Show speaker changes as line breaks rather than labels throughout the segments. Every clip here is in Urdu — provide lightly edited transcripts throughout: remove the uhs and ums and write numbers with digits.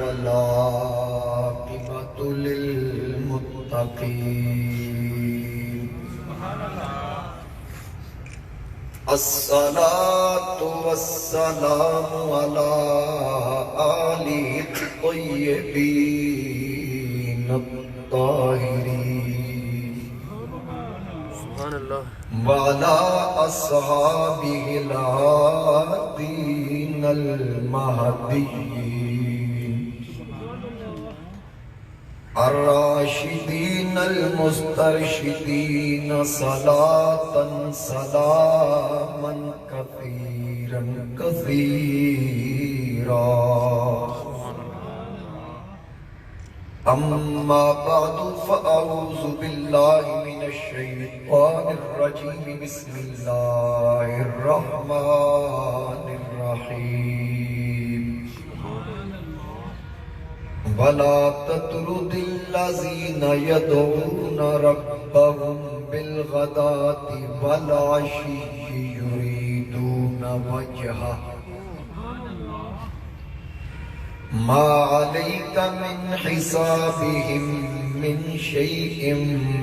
والعاقبة للمتقين الصلاة والسلام على آله الطيبين الطاهرين وعلى أصحابه الهادين المهديين الراشدين المسترشدين صلاة سلاما كثيرا كثيرا. أما بعد فأعوذ بالله من الشيطان الرجيم بسم الله الرحمن الرحيم. ولا تطرد الذين يدعون ربهم بالغداة والعشي يريدون وجهه ما عليك من حسابهم من شيء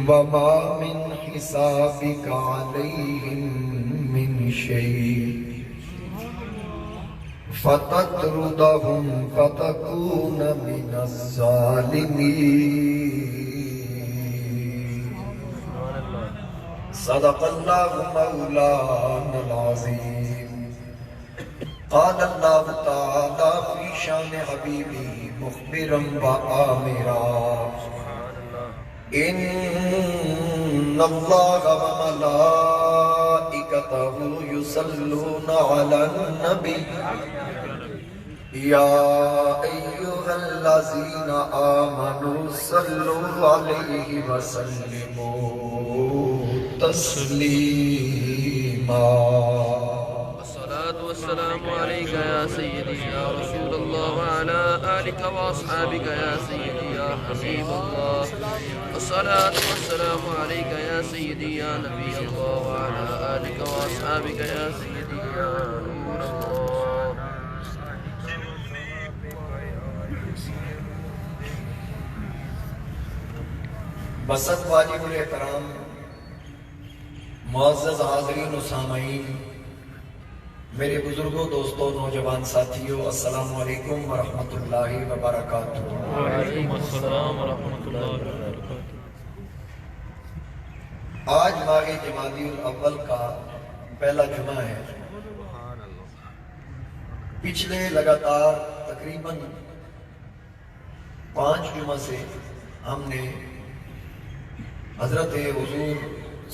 وما من حسابك عليهم من شيء فتطردهم فتكون من الظالمين. صدق الله مولانا العظيم. قال الله تعالى في شان حبيبه مخبرا وآمرا إن الله وملائكته يصلون على النبي يا أيها الذين آمنوا صلوا عليه وسلموا تسليما.
والسلام عليك يا سيدي يا رسول الله وعلى آلك وأصحابك يا سيدي يا حبيب الله. الصلاة والسلام عليك يا سيدي يا نبي الله وعلى آلك وأصحابك يا سيدي يا نور الله.
بسط واجب الاحترام معزز حاضرین و سامعین، میرے بزرگوں، دوستوں، نوجوان ساتھیوں، السلام علیکم ورحمۃ اللہ وبرکاتہ.
وعلیکم السلام ورحمۃ اللہ وبرکاتہ.
آج ماہ جمادی الاول کا پہلا جمعہ ہے. پچھلے لگاتار تقریباً 5 جمعہ سے ہم نے حضرت حضور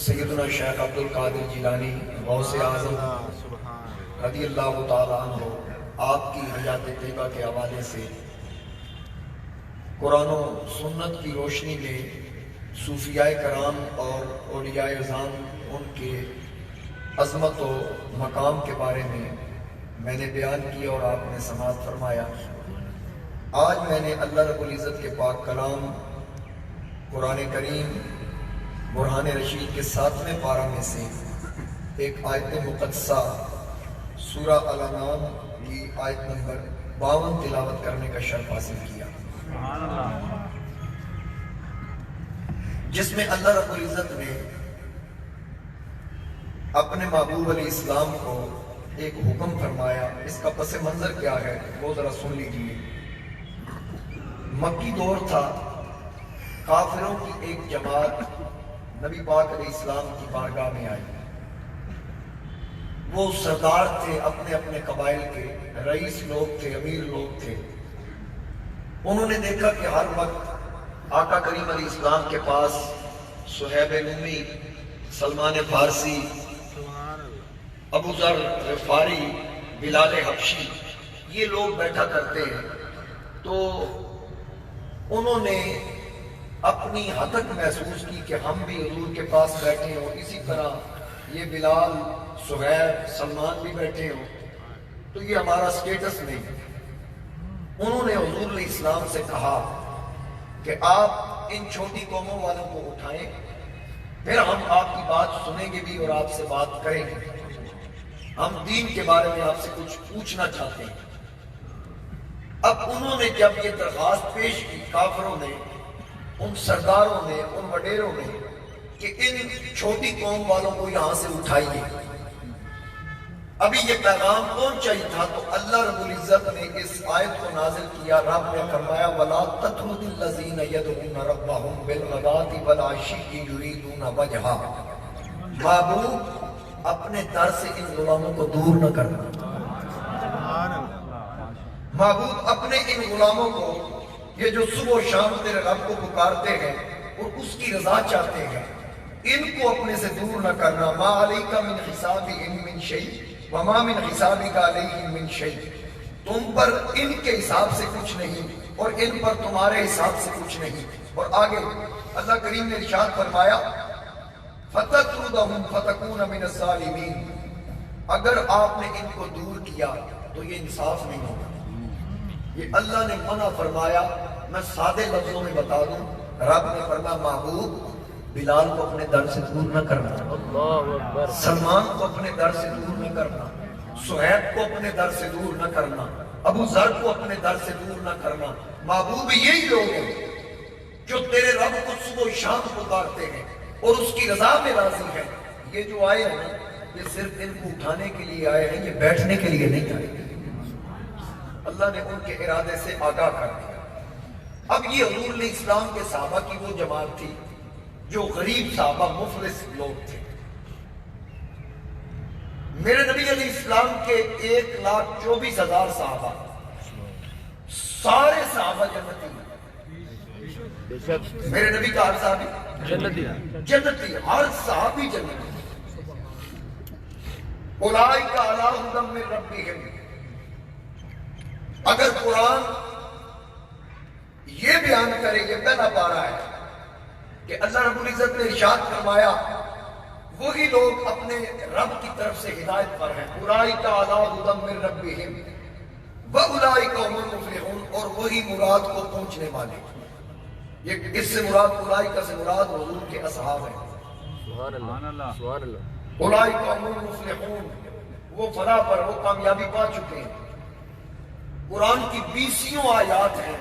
سیدنا شیخ عبدالقادر جیلانی غوث اعظم رضی اللہ تعالیٰ عنہ آپ کی حیات طیبہ کے حوالے سے قرآن و سنت کی روشنی میں صوفیاء کرام اور اولیاء اعظام ان کے عظمت و مقام کے بارے میں نے بیان کیا اور آپ نے سماعت فرمایا. آج میں نے اللہ رب العزت کے پاک کلام قرآن کریم برہان رشید کے 7ویں پارہ میں سے ایک آیت مقدسہ سورہ الانعام کی آیت نمبر 52 تلاوت کرنے کا شرف حاصل کیا، جس میں اللہ رب العزت نے اپنے محبوب علیہ السلام کو ایک حکم فرمایا. اس کا پس منظر کیا ہے وہ ذرا سن لیجیے. مکی دور تھا، کافروں کی ایک جماعت نبی پاک علیہ السلام کی بارگاہ میں آئی. وہ سردار تھے، اپنے اپنے قبائل کے رئیس لوگ تھے، امیر لوگ تھے. انہوں نے دیکھا کہ ہر وقت آقا کریم علیہ السلام کے پاس صہیب رومی، سلمان فارسی، ابو ذر غفاری، بلال حبشی، یہ لوگ بیٹھا کرتے ہیں. تو انہوں نے اپنی حدت محسوس کی کہ ہم بھی حضور کے پاس بیٹھے ہوں، اسی طرح یہ بلال، صہیب، سلمان بھی بیٹھے ہوں، تو یہ ہمارا سٹیٹس نہیں. انہوں نے حضور علیہ السلام سے کہا کہ آپ ان چھوٹی قوموں والوں کو اٹھائیں، پھر ہم آپ کی بات سنیں گے بھی اور آپ سے بات کریں گے. ہم دین کے بارے میں آپ سے کچھ پوچھنا چاہتے ہیں. اب انہوں نے جب یہ درخواست پیش کی کافروں نے، ان سرداروں نے، ان وڈیروں نے، کہ ان چھوٹی قوم والوں کو یہاں سے اٹھائیے، ابھی یہ پیغام پہنچا ہی تھا تو اللہ رب العزت نے اس آیت کو نازل کیا۔ رب نے فرمایا وَلَا تَطْرُدِ الَّذِينَ يَدْعُونَ رَبَّهُمْ بِالْغَدَاةِ وَالْعَشِيِّ يُرِيدُونَ وَجْهَهُ، محبوب اپنے در سے ان غلاموں کو دور نہ کرنا، محبوب اپنے ان غلاموں کو، یہ جو صبح و شام تیرے رب کو پکارتے ہیں اور اس کی رضا چاہتے ہیں، ان کو اپنے سے دور نہ کرنا۔ مَا عَلَيْكَ مِنْ حِسَابِهِمْ مِنْ شَيْءٍ وَمَا مِنْ حِسَابِكَ عَلَيْهِمْ مِنْ شَيْءٍ، تم پر ان کے حساب سے کچھ نہیں اور ان پر تمہارے حساب سے کچھ نہیں۔ اور آگے اللہ کریم نے ارشاد فرمایا فَتَطْرُدَهُمْ فَتَكُونَ مِنَ الظَّالِمِينَ، اگر آپ نے ان کو دور کیا تو یہ انصاف نہیں ہوگا۔ یہ اللہ نے منع فرمایا۔ میں سادے لفظوں میں بتا دوں، رب نے فرمایا محبوب بلال کو اپنے در سے دور نہ کرنا، سلمان کو اپنے در سے دور نہ کرنا، صہیب کو اپنے در سے دور نہ کرنا، ابو ذر کو اپنے در سے دور نہ کرنا۔ محبوب یہی لوگ ہیں جو تیرے رب کو صبح و شام پکارتے ہیں اور اس کی رضا میں راضی ہیں۔ یہ جو آئے ہیں یہ صرف ان کو اٹھانے کے لیے آئے ہیں، یہ بیٹھنے کے لیے نہیں آئے۔ اللہ نے ان کے ارادے سے آگاہ کر دیا۔ اب یہ حضور علیہ السلام کے صحابہ کی وہ جماعت تھی جو غریب صحابہ مفلس لوگ تھے۔ میرے نبی علیہ السلام کے 1,24,000 صحابہ، سارے صحابہ جنتی ہیں۔ میرے نبی کا ہر صحابی جنتی، ہر صحابی جنتی۔ اولئک علی ھدی من ربہم، اگر قرآن یہ بیان کرے، یہ پہلا پارہ ہے کہ اللہ رب العزت نے ارشاد فرمایا وہی لوگ اپنے رب کی طرف سے ہدایت پر ہیں۔ اولئک علی ھدی من ربہم واولئک ھم المفلحون، اور وہی مراد کو پہنچنے والے۔ یہ اس سے مراد اولئک سے مراد حضور کے اصحاب ہیں۔
سبحان اللہ سبحان اللہ۔
اولئک ھم المفلحون، وہ فلاح پر، وہ کامیابی پا چکے ہیں۔ قرآن کی 20 آیات ہیں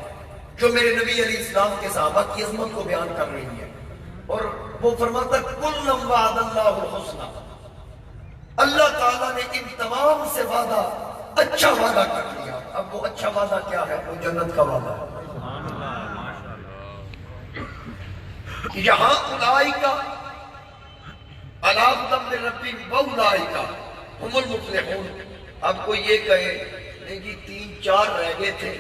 جو میرے نبی علیہ السلام کے صحابہ کی عظمت کو بیان کر رہی ہے، اور وہ فرماتا کُلًّا وعد اللہ الحسنى، اللہ تعالیٰ نے ان تمام سے وعدہ، اچھا وعدہ کر لیا۔ اب وہ اچھا وعدہ کیا ہے؟ وہ جنت کا وعدہ ہے۔ یہاں اولئک علی ھدی من ربہم واولئک ھم المفلحون۔ اب کوئی یہ کہے نہیں جی 3-4 رہ گئے تھے،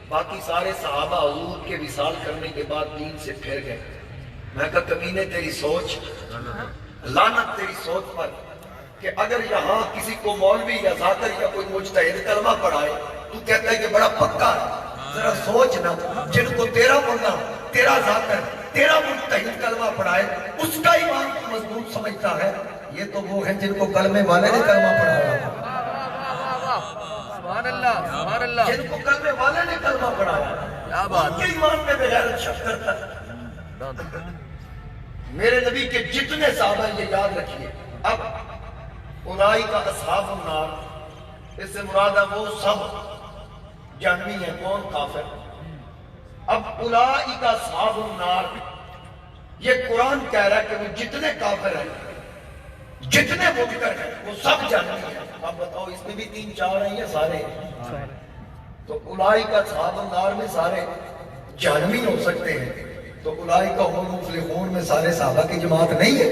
باقی سارے صحابہ حضور کے وصال کرنے کے بعد دین سے پھر گئے۔ میں کہا کمینے تیری سوچ، لعنت تیری سوچ پر، کہ اگر یہاں کسی کو مولوی یا ذاکر یا کوئی مجتہد کلمہ پڑھائے تو کہتا ہے کہ بڑا پکا ہے۔ ذرا سوچ نا، جن کو تیرا مولا، تیرا ذاکر، تیرا مجتہد کلمہ پڑھائے اس کا ایمان مضبوط سمجھتا ہے، یہ تو وہ ہیں جن کو کلمے والے نے کلمہ پڑھایا،
سبحان اللہ سبحان اللہ،
جن کو کلمے والے نے کلمہ پڑھایا، ان کے ایمان میں بغیرت شک کرتا ہے۔ میرے نبی کے جتنے صحابہ یہ یاد رکھیے۔ اب اولئک اصحاب النار، اس سے مراد ہے وہ سب جہنمی ہیں۔ کون؟ کافر۔ اب اولئک اصحاب النار، یہ قرآن کہہ رہا ہے کہ وہ جتنے کافر ہیں، جتنے منکر ہیں، وہ سب جہنمی ہیں۔ اب بتاؤ اس میں بھی 3-4 ہیں یا سارے؟ تو اولئک اصحاب النار میں سارے جہنمی ہو سکتے ہیں، تو اولئک ھم المفلحون میں سارے صحابہ کی جماعت نہیں ہے۔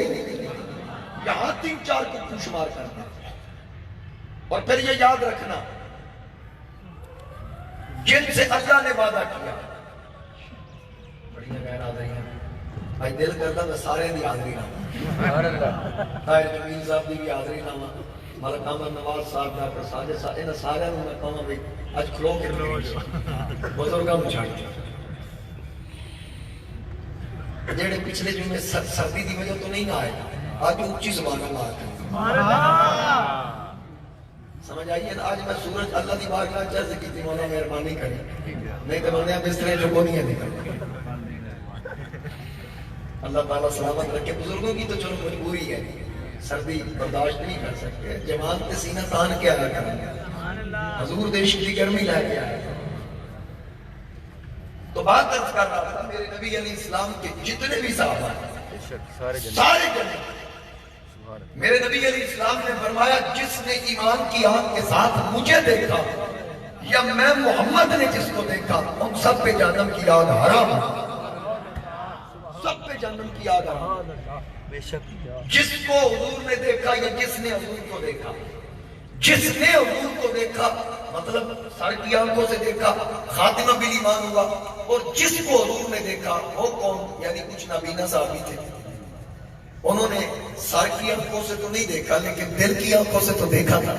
یہاں 3-4 کو کیوں شمار کرنا؟ اور پھر یہ یاد رکھنا جن سے اللہ نے وعدہ کیا، بڑی غیر آ رہی ہیں بھائی، دل کرتا میں سارے دی حاضری نہ طاہر جمیل صاحب دی بھی حاضری نہ ملک احمد نواز صاحب، ڈاکٹر ساجد صاحب، انہاں سارے میں کہوں بھائی اج کھلو کے بزرگاں نوں چھڈ جڑے پچھلے جمعے سردی دی وجہ تو نہیں نہ آئے، آج اونچی زبان اللہ آتے سمجھ آئیے۔ آج میں سورج اللہ دی بارگاہ چرز کی تھی، مولا مہربانی کریں، نہیں تو بندے بسترے جو کو نہیں ہے نکل۔ اللہ تعالیٰ سلامت رکھے۔ بزرگوں کی تو چلو مجبوری ہے، سردی برداشت نہیں کر سکتے، جوان تے سینہ تان کے آیا کریں، حضور دیش کی گرمی لے کے آئے، تو بات عرض کر رہا تھا میرے نبی علیہ السلام کے جتنے بھی صحابہ ہیں سارے جنت، میرے نبی علیہ السلام نے فرمایا جس نے ایمان کی آنکھ کے ساتھ مجھے دیکھا یا میں محمد نے جس کو دیکھا ان سب پہ جہنم کی آگ حرام ہے، سب پہ جہنم کی آگ حرام ہے۔ جس کو حضور نے دیکھا یا جس نے حضور کو دیکھا، جس نے حضور کو دیکھا مطلب سر کی آنکھوں سے دیکھا خاتمہ بالایمان ہوا، اور جس کو حضور نے دیکھا وہ کون؟ یعنی کچھ نابینا صحابی تھے، انہوں نے سر کی آنکھوں سے تو نہیں دیکھا لیکن دل کی آنکھوں سے تو دیکھا تھا۔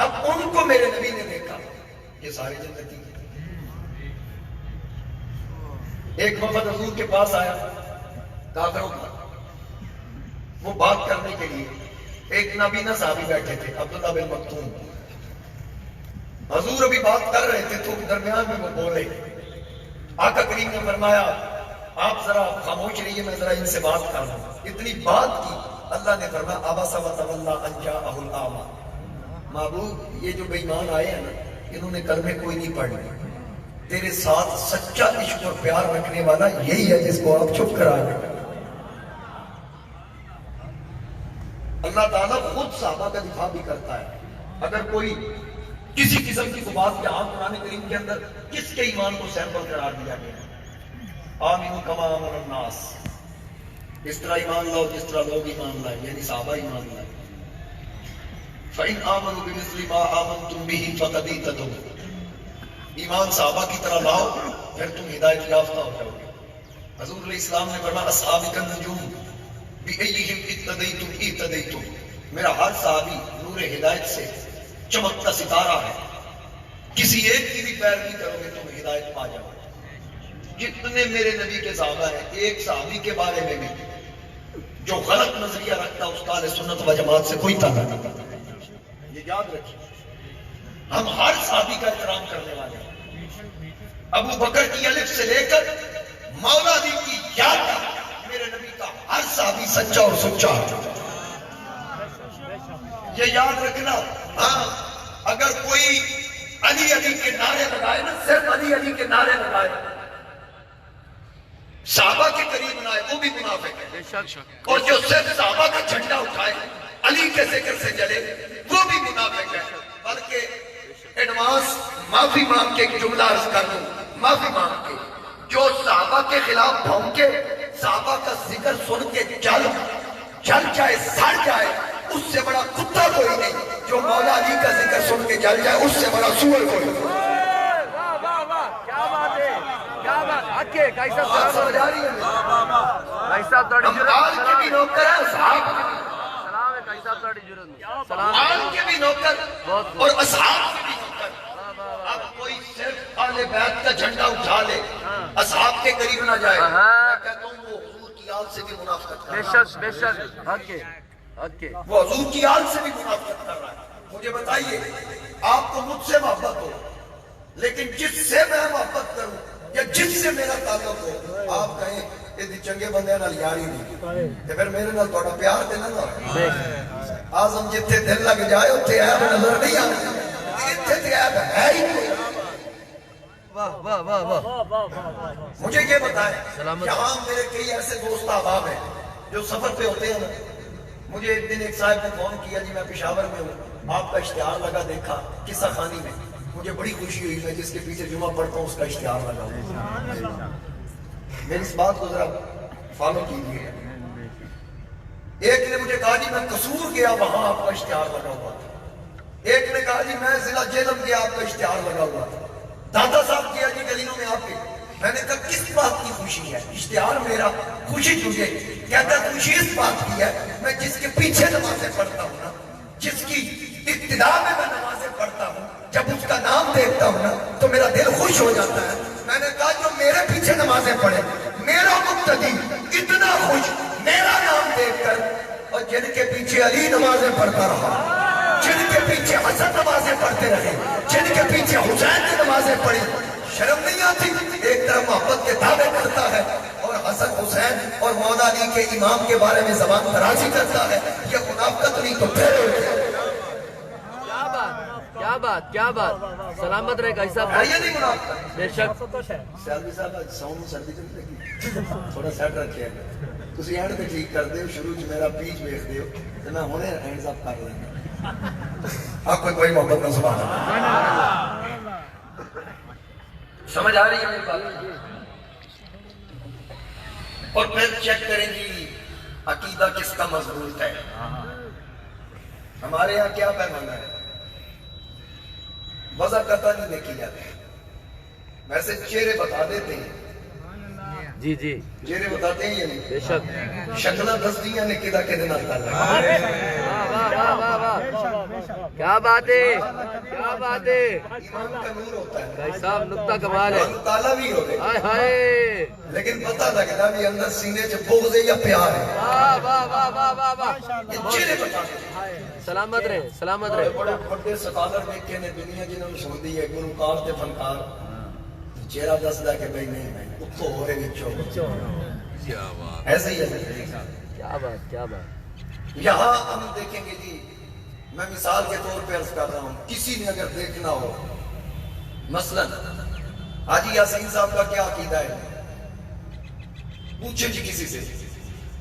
اب ان کو میرے نبی نے دیکھا، یہ سارے جنتی ہیں۔ ایک وفد حضور کے پاس آیا کافروں کا، وہ بات کرنے کے لیے ایک نابینا صحابی بیٹھے تھے عبداللہ بن مکتوم، حضور ابھی بات کر رہے تھے تو درمیان میں وہ بولے، آقا کریم نے فرمایا آپ ذرا خاموش رہیے میں ذرا ان سے بات کر رہا ہوں۔ اتنی بات کی، اللہ نے فرمایا عبس وتولی ان جاءہ الاعمی، محبوب یہ جو بے ایمان آئے ہیں نا انہوں نے کلمے کوئی نہیں پڑھی، تیرے ساتھ سچا عشق اور پیار رکھنے والا یہی ہے جس کو آپ چپ کرا دیں۔ اللہ تعالیٰ خود صحابہ کا دفاع بھی کرتا ہے، اگر کوئی کسی قسم کی بات یہاں قرآن کریم کے اندر کس کے ایمان کو سیمپل قرار دیا گیا ہے، آمین کما آمن الناس، اس طرح ایمان لاؤ جس طرح لوگ ایمان لائے، یعنی صحابہ ایمان لائے۔ فَإِنْ آمَنُوا بِمِثْلِ مَا آمَنْتُمْ بِهِ فَقَدْ اهْتَدَوْا، ایمان صحابہ کی طرح لاؤ پھر تم ہدایت یافتہ ہو جاؤ گے۔ حضور علیہ السلام نے فرمایا اصحابی النجوم بِأَيِّهِمْ اِقْتَدَيْتُمْ اِقْتَدَيْتُمْ، میرا ہر صحابی نور ہدایت سے چمکتا ستارہ ہے، کسی ایک کی بھی پیروی کرو گے تم ہدایت پا جاؤ گے۔ جتنے میرے نبی کے صحابہ ہیں ایک صحابی کے بارے میں بھی جو غلط نظریہ رکھتا اس کا اہل سنت و جماعت سے کوئی تعلق نہیں، یہ یاد رکھیے، ہم ہر صحابی کا احترام کرنے والے ہیں، ابو بکر کی الف سے لے کر مولا علی کی یاد تک میرے نبی کا ہر صحابی سچا اور سچا ہے، یہ یاد رکھنا۔ ہاں اگر کوئی علی علی کے نعرے لگائے نا، صرف علی علی کے نعرے لگائے، صحابہ کے قریب نہ آئے وہ بھی منافق ہے، اور جو صرف صحابہ کا جھنڈا اٹھائے علی کے ذکر سے جلے وہ بھی منافق ہے۔ بلکہ ایڈوانس معافی مانگ کے ایک جملہ عرض کر دوں، معافی مانگ کے جو صحابہ کے خلاف بھونکے، صحابہ کا ذکر سن کے جل جائے سڑ جائے، اس سے بڑا کتا کوئی نہیں، جو مولا علی کا ذکر سن کے جل جائے اس سے بڑا سور کوئی نہیں۔ بات سمجھ آ رہی ہے؟ ہم آل کے بھی نوکر ہیں، اصحاب آل کے بھی نوکر اور اصحاب کے بھی نوکر۔ اب کوئی صرف آل بیت کا جھنڈا اٹھا لے اصحاب کے قریب نہ جائے، میں کہتا ہوں وہ حضور کی آل سے بھی منافقت کر رہا ہے، وہ حضور کی آل سے بھی منافقت کر رہا ہے۔ مجھے بتائیے آپ کو مجھ سے محبت ہو لیکن جس سے میں محبت کروں یا جس سے میرا تعلق ہو آپ کہیں یہ چنگے بندے نال یاری نہیں تے پھر میرے نال تھوڑا پیار تے نہ آزم جتھے دل لگ جائے اتھے عیب نظر نہیں آتی، اتھے تے عیب ہے ہی کوئی۔ مجھے یہ بتائیں یہاں میرے کئی ایسے دوست احباب ہیں جو سفر پہ ہوتے ہیں، مجھے ایک دن ایک صاحب نے فون کیا جی میں پشاور میں ہوں، آپ کا اشتہار لگا دیکھا قصہ خانی میں، مجھے بڑی خوشی ہوئی، میں جس کے پیچھے جمعہ پڑھتا ہوں اس کا اشتہار لگا ہوا، میری اس بات کو ذرا فالو کیجیے۔ ایک نے مجھے کہا جی میں قصور گیا وہاں آپ کا اشتہار لگا ہوا تھا، ایک نے کہا جی میں ضلع جہلم گیا آپ کا اشتہار لگا ہوا تھا، دادا صاحب کیا جی گلیوں میں آپ کے، میں نے کہا کس بات کی خوشی ہے؟ اشتہار میرا، خوشی تجھے؟ کہتا خوشی اس بات کی ہے میں جس کے پیچھے نمازیں پڑھتا ہوں نا، جس کی ابتدا میں نمازیں پڑھتا ہوں، جب اس کا نام دیکھتا ہوں نا تو میرا دل خوش ہو جاتا ہے۔ میں نے کہا جو میرے پیچھے نمازیں پڑھے، میرا مقتدی اتنا خوش میرا نام دیکھ کر، اور جن کے پیچھے علی نمازیں پڑھتا رہا، جن کے پیچھے حسن نمازیں پڑھتے رہے، جن کے پیچھے حسین کی نمازیں پڑھی، شرم نہیں آتی؟ ایک طرف محبت کے دعوے کرتا ہے اور حسن حسین اور مولا علی کے امام کے بارے میں زبان درازی کرتا ہے، یہ منافقت نہیں تو پھر
بات کیا بات، سلامت رہے گا صاحب.
ہے یا نہیں منافقت؟
بے شک.
سیلوی صاحب آج ساؤنڈ سردی تو نہیں لگی؟ تھوڑا سیٹ رکھے تسی اینڈ تے ٹھیک کر دیو، شروع چ میرا پیچ ویکھ دیو تے میں ہنے ہینڈز اپ کر لینا. آپ کوئی محبت نہ سبحان اللہ. سمجھ آ رہی ہے میری بات؟ اور پھر چیک کریں گی عقیدہ کس کا مضبوط ہے. ہمارے یہاں کیا پیمانہ ہے؟ وضع قطع نہیں دیکھی جاتی. ویسے چہرے بتا دیتے ہیں.
جی جی
چہرے بتاتے ہیں یا نہیں؟
بے شک.
شکلہ دستیاں نے کدا کے دن آتا ہے.
واہ واہ واہ، کیا بات ہے، کیا بات ہے.
ایمان کا نور ہوتا ہے.
بھائی صاحب نقطہ کمال ہے.
اور مطالعہ بھی ہوتے
ہائے ہائے.
لیکن پتہ لگتا بھی اندر سینے سے بغض ہے یا پیار ہے.
واہ واہ واہ واہ واہ واہ.
یہ چہرے بتاتے ہیں.
سلامت رہے، سلامت رہے.
بڑے بڑے سکالر دیکھے نے دنیا جنہوں نے سن دی ہے گلوکار تے فنکار چہرہ دسدا کہ بھائی نہیں میں اتو ہو رہے وچوں ایسے ہی ہے.
کیا بات، کیا بات.
یہاں ہم دیکھیں گے جی، میں مثال کے طور پہ عرض کر رہا ہوں، کسی نے اگر دیکھنا ہو مثلا حاجی یاسین صاحب کا کیا عقیدہ ہے، پوچھیں جی کسی سے.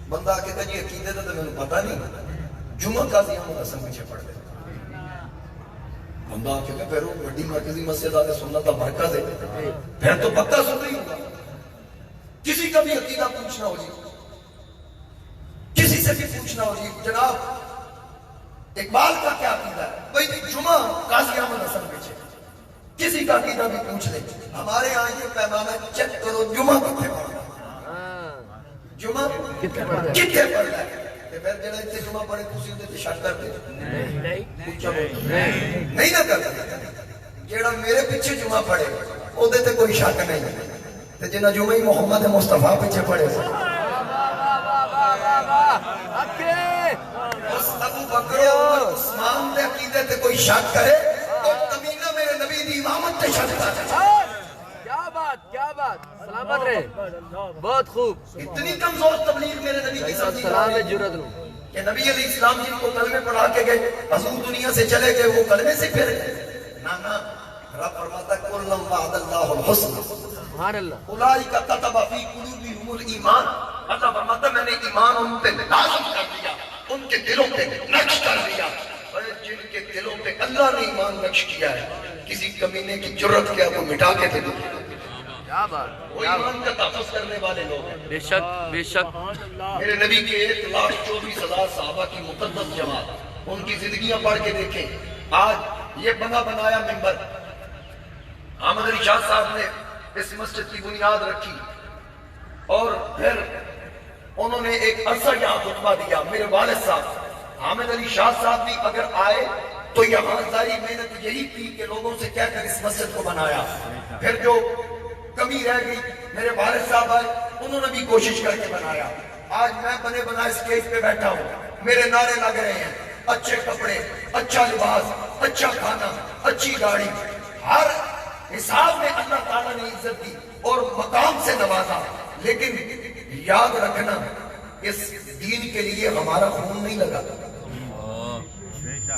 بندہ کہتا جی عقیدے تو میں نے پتہ نہیں، جمعہ قاضی احمد حسن پیچھے پڑ گئے. بندہ کہتا پھر وہ بڑی مرکزی مسجد آتے سنت کا مرکز ہے، پھر تو پکا سن رہی ہوگا. کسی کا بھی عقیدہ پوچھنا ہو جی، کسی سے بھی پوچھنا ہو جی جناب اقبال کا کیا عقیدہ ہے، بھائی جمعہ قاضی احمد حسن پیچھے. کسی کا عقیدہ بھی پوچھ لیں. ہمارے یہاں یہ پیمانہ چیک کرو جمعہ کتنے پڑھنا ہے، جمعہ کتنے پڑھنا ہے. پھر جڑا اتنے جمعہ پڑھے تسی اندے تے شک کرتے نہیں نہ کرتے. جڑا میرے پیچھے جمعہ پڑھے اودے تے کوئی شک نہیں تے جنہ جمعہ محمد مصطفیٰ پیچھے پڑھے ابو بکر عمر عثمان دے عقیدے تے کوئی شک کرے تو کمینہ میرے نبی دی امامت تے شک کرے.
کیا بات، کیا بات. سلامت رہے، بہت خوب.
اتنی کمزور تبلیغ میرے نبی کی سمجھی
سلام ہے جرت لوں
کہ نبی علیہ السلام جن کو کلمے پڑھا کے گئے حضور دنیا سے چلے گئے وہ کلمے سے پھر گئے. نا رب فرماتا کلم وعد اللہ الحسن
سبحان اللہ.
اولئک کتب فی قلوبہم الایمان. اللہ فرماتا میں نے ایمان ان پہ لازم کر دیا، ان کے دلوں پہ نقش کر دیا. اور جن کے دلوں پہ اللہ نے ایمان نقش کیا ہے کسی کمینے کی جرت کیا کو مٹا کے دے دو.
کیا بات،
وہ ایمان کا تحفظ کرنے والے لوگ ہیں.
بے شک بے شک.
میرے نبی کے 1,24,000 صحابہ کی مقدس جماعت، ان کی زندگیاں پڑھ کے دیکھیں. آج یہ بنا بنایا منبر احمد علی شاہ صاحب نے اس مسجد کی بنیاد رکھی اور پھر انہوں نے ایک عرصہ یہاں خطبہ دیا. میرے والد صاحب حامد علی شاہ صاحب بھی اگر آئے تو یہاں ساری محنت یہی تھی کہ لوگوں سے کہہ کر اس مسجد کو بنایا. پھر جو کمی رہ گئی میرے والد صاحب آئے انہوں نے بھی کوشش کر کے بنایا. آج میں بنے بنا اسٹیج پہ بیٹھا ہوں، میرے نعرے لگ رہے ہیں اچھے کپڑے، اچھا لباس، اچھا کھانا، اچھی گاڑی. ہر حساب میں اللہ تعالیٰ نے عزت دی اور مقام سے نوازا. لیکن یاد رکھنا اس دین کے لیے ہمارا خون نہیں لگا.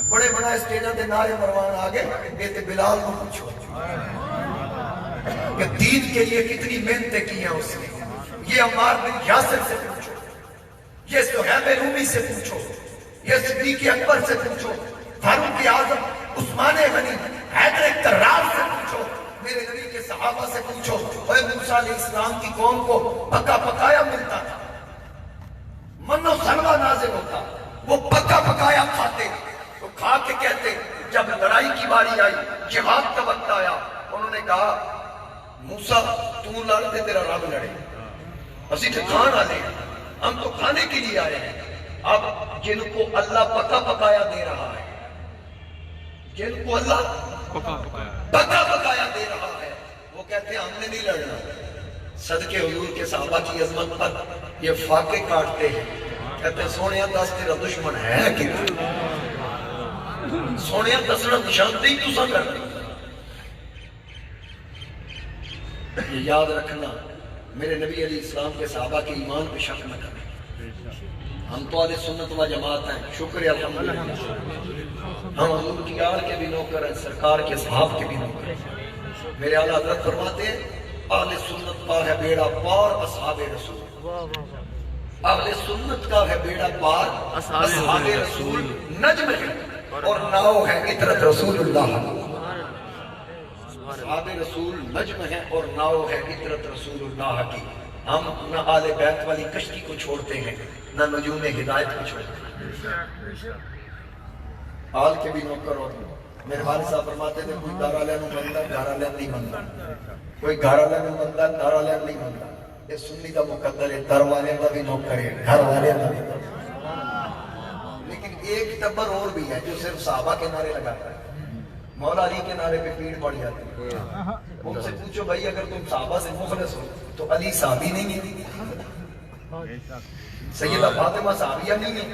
بڑے بڑا اسٹیجوں کے نعرے مروان آگے کہتے بلال کو پوچھو کہ دین کے لیے کتنی محنتیں کی ہیں اس نے. یہ عمار بن یاسر سے پوچھو، یہ صہیب رومی سے پوچھو، یہ صدیق اکبر سے پوچھو، فاروق اعظم، عثمان غنی، حیدر کرار سے پوچھو، میرے نبی کے صحابہ سے پوچھو. اے موسیٰ علیہ السلام کی قوم کو پکا پکایا ملتا تھا، من و سلوہ نازل ہوتا، وہ پکا پکایا کھاتے تو کھا کے کہتے. جب لڑائی کی باری آئی، جہاد کا وقت آیا، انہوں نے کہا موسیٰ تو لڑ دے تیرا رب لڑے، اسی تو کھان آلے ہیں، ہم تو کھانے کے لیے آئے ہیں. اب جن کو اللہ پکا پکایا دے رہا ہے، جن کو اللہ پکا پکایا دے رہا ہے، وہ کہتے ہیں ہم نے نہیں لڑنا. صدقے حضور کے صحابہ کی عظمت پر یہ فاقے کاٹتے ہیں، کہتے ہیں سونیا دس تیرا دشمن ہے کہ سونیا دسنا نشاندہی تو سا کرتے. یہ یاد رکھنا میرے نبی علیہ السلام کے صحابہ کے ایمان پہ شک نہ کریں. ہم تو اہل سنت و جماعت ہیں، شکر ہے الحمدللہ۔ ہم حضور کی آل کے بھی نوکر ہیں، سرکار کے اصحاب کے بھی نوکر ہیں۔ میرے اعلیٰ حضرت فرماتے ہیں اہل سنت کا ہے بیڑا پار اصحاب رسول، اہل سنت کا ہے بیڑا پار اصحاب رسول، نجم ہے اور ناؤ ہے عطرت رسول اللہ۔ اصحاب رسول نجم ہے اور ناؤ ہے عطرت رسول اللہ کی۔ ہم نہ آل بیت والی کشتی کو چھوڑتے ہیں نہ نجوم ہدایت کو چھوڑتے ہیں۔ آل کے بھی نوکر اور میرے والد صاحب فرماتے تھے کوئی دارا لینا بندہ دارا لینا نہیں بندہ، کوئی گھارا لینا بندہ دارا لینا نہیں بندہ۔ یہ سنی کا مقدر ہے، در والے کا بھی نوکر ہے، گھر والے کا بھی نوکر ہے۔ لیکن ایک ٹبر اور بھی ہے جو صرف صحابہ کے نعرے لگاتا ہے، مولا علی کے نعرے پہ پیڑ پڑ جاتی ہے۔ ان سے پوچھو بھائی اگر تم صحابہ سے مخلص ہو تو علی صحابی نہیں ہے، سیدہ فاطمہ صحابیہ نہیں ہے،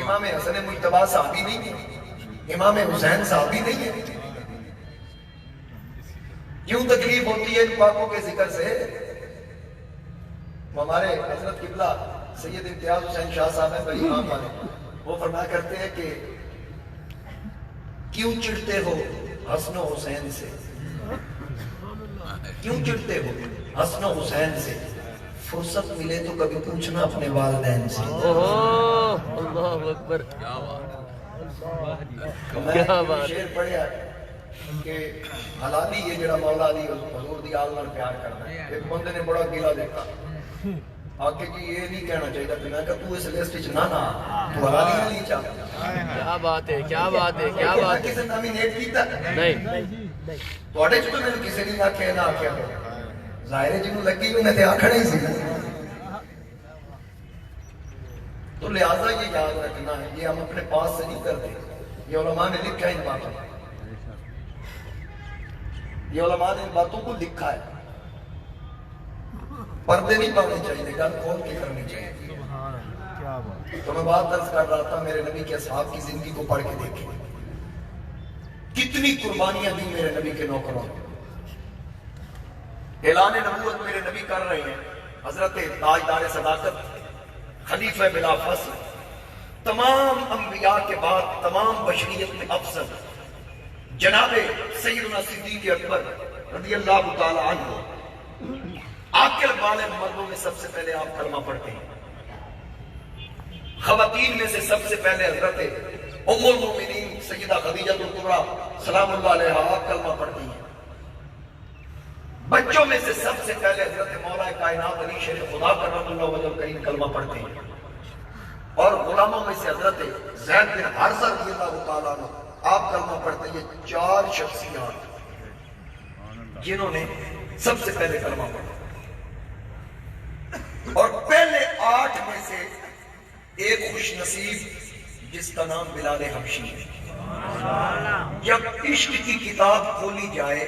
امام حسن مجتبی صحابی نہیں ہے، امام حسین صحابی نہیں ہے۔ کیوں تکلیف ہوتی ہے ان پاکوں کے ذکر سے؟ ہمارے حضرت قبلہ سید امتیاز حسین شاہ صاحب ہیں بھائی امام والے، وہ فرمایا کرتے ہیں کہ کیوں چڑھتے ہو حسن و حسین سے، کیوں چڑھتے ہو حسن و حسین سے، فرصت ملے تو کبھی پوچھنا اپنے والدین سے۔
اللہ اکبر،
کیا بات شعر پڑھیا کہ حلالی یہ جڑا مولا علی حضور دی آل نال پیار کرنا ہے۔ ایک بندے نے بڑا گیلا دیکھا آگے جی یہ نہیں کہنا چاہیے تھا، میں کہا تو اس لسٹ وچ نہ تو حلالی نہیں چاہتا۔
کیا بات ہے، کیا بات ہے، کیا بات ہے۔
کسی نامینیٹ کیتا
نہیں
تواڈے چ تو میں کسی نے آکھیا نہ آکھیا، ظاہر ہے جنوں لگی انہیں تے آکھنا ہی سی۔ تو لہٰذا یہ یاد رکھنا ہے، یہ ہم اپنے پاس سے نہیں کرتے، یہ علماء نے لکھا ہے ان باتوں کو، یہ علماء نے ان باتوں کو لکھا ہے۔ پردے نہیں پانے چاہیے، گل کھول کے کرنی چاہیے۔ تو میں بات درس کر رہا تھا میرے نبی کے اصحاب کی زندگی کو پڑھ کے دیکھیں، کتنی قربانیاں دی میرے نبی کے نوکروں نے۔ اعلان نبوت میرے نبی کر رہے ہیں، حضرت تاجدار صداقت خلیفہ بلا فصل، تمام انبیاء کے بعد تمام بشریت میں افضل جناب سیدنا صدیق اکبر رضی اللہ تعالی عنہ، عاقل بالغ مردوں میں سب سے پہلے آپ کلمہ پڑھتے ہیں، خواتین میں سے سب سے پہلے حضرت ام المومنین سیدہ خدیجہ الکبریٰ سلام اللہ علیہا آپ کلمہ پڑھتی ہیں، بچوں میں سے سب سے پہلے حضرت مولا کائنات علی شیر خدا کرم اللہ وجہ کریم کلمہ پڑھتے ہیں، اور غلاموں میں سے حضرت زید بن حارثہ رضی اللہ تعالیٰ عنہ آپ کلمہ پڑھتے ہیں۔ یہ چار شخصیات جنہوں نے سب سے پہلے کلمہ پڑھا، اور پہلے 8 میں سے ایک خوش نصیب جس کا نام بلال حبشی ہے۔ جب عشق کی کتاب کھولی جائے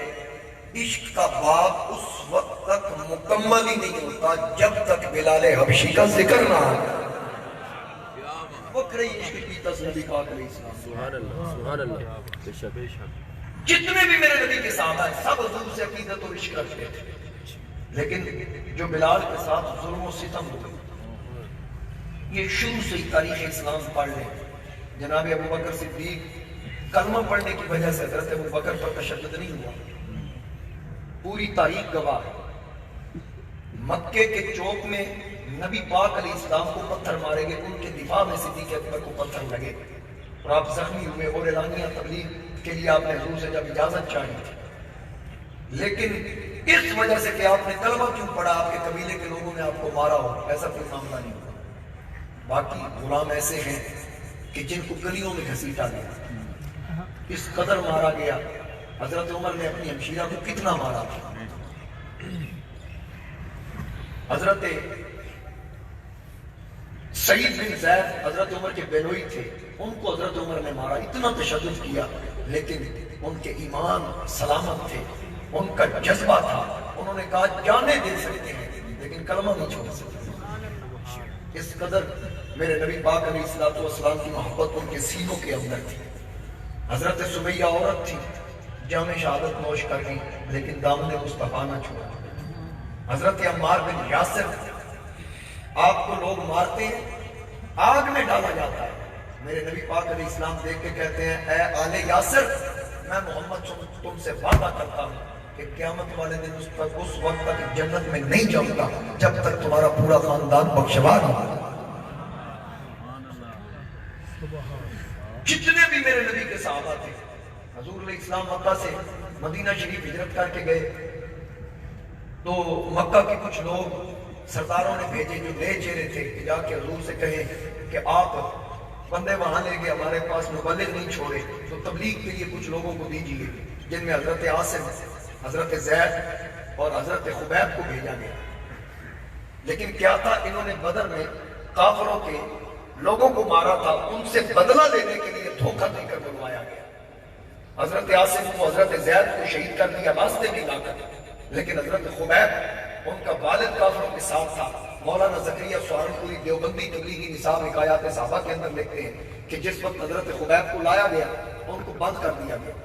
عشق کا باب اس وقت تک مکمل ہی نہیں ہوتا جب تک بلال حبشی کا ذکر نہ آئے۔ وقت رہی عشق کی تصدیق علیہ السلام،
سبحان اللہ، سبحان اللہ، بے شک بے شک۔
جتنے بھی میرے نبی کے صحابہ ہیں سب حضور سے عقیدت اور عشق رکھتے تھے، لیکن جو بلال کے ساتھ ظلم و ستم ہوئے، یہ شروع سے ہی تاریخ اسلام پڑھ لیں۔ جناب ابو بکر صدیق کلمہ پڑھنے کی وجہ سے حضرت ابو بکر پر تشدد نہیں ہوا، پوری تاریخ گواہ ہے۔ مکے کے چوک میں نبی پاک علیہ السلام کو پتھر مارے گئے، ان کے دفاع میں صدیق اکبر کو پتھر لگے اور آپ زخمی ہوئے، اور اعلانیہ تبلیغ کے لیے آپ نے حضور سے جب اجازت چاہی تھی، لیکن اس وجہ سے کہ آپ نے کلمہ کیوں پڑھا آپ کے قبیلے کے لوگوں نے آپ کو مارا ہو، ایسا کوئی معاملہ نہیں ہوا۔ باقی غلام ایسے ہیں کہ جن کو گلیوں میں گھسیٹا گیا، اس قدر مارا گیا، حضرت عمر نے اپنی ہمشیرہ کو کتنا مارا تھا، حضرت سعید بن زید حضرت عمر کے بینوئی تھے، ان کو حضرت عمر نے مارا، اتنا تشدد کیا، لیکن ان کے ایمان سلامت تھے، ان کا جذبہ تھا، انہوں نے کہا جانے دے سکتے ہیں لیکن کلمہ نہیں چھوڑ سکتے۔ اس قدر میرے نبی پاک علیہ السلام کی محبت ان کے سینوں کے اندر تھی۔ حضرت سمیہ عورت تھی، جام شہادت نوش کر گئی لیکن دامن مصطفیٰ نہ چھوڑا۔ حضرت عمار بن یاسر، آپ کو لوگ مارتے ہیں آگ میں ڈالا جاتا ہے۔ میرے نبی پاک علیہ السلام دیکھ کے کہتے ہیں اے آل یاسر، میں محمد تم سے وعدہ کرتا ہوں کہ قیامت والے دن اس وقت تک جنت میں نہیں جاؤں گا جب تک تمہارا پورا خاندان بخشوا نہ ہو۔ جتنے بھی میرے نبی کے صحابہ تھے، حضور علیہ السلام مکہ سے مدینہ شریف ہجرت کر کے گئے تو مکہ کے کچھ لوگ سرداروں نے بھیجے جو لے چہرے تھے کہ جا کے حضور سے کہیں کہ آپ بندے وہاں لے گئے، ہمارے پاس مبلغ نہیں چھوڑے، تو تبلیغ کے لیے کچھ لوگوں کو دیجیے، جن میں حضرت عاصم، حضرت زید اور حضرت خبیب کو بھیجا گیا۔ لیکن کیا تھا، انہوں نے بدر میں کافروں کے لوگوں کو مارا تھا، ان سے بدلہ لینے کے لیے دھوکہ دے کر بلوایا گیا۔ حضرت عاصم کو، حضرت زید کو شہید کر دیا راستے میں لا کر، لیکن حضرت خبیب، ان کا والد کافروں کے ساتھ تھا۔ مولانا زکریا سہارنپوری دیوبندی تبلیغی نصاب حکایات صحابہ کے اندر لکھتے ہیں کہ جس وقت حضرت خبیب کو لایا گیا ان کو بند کر دیا گیا۔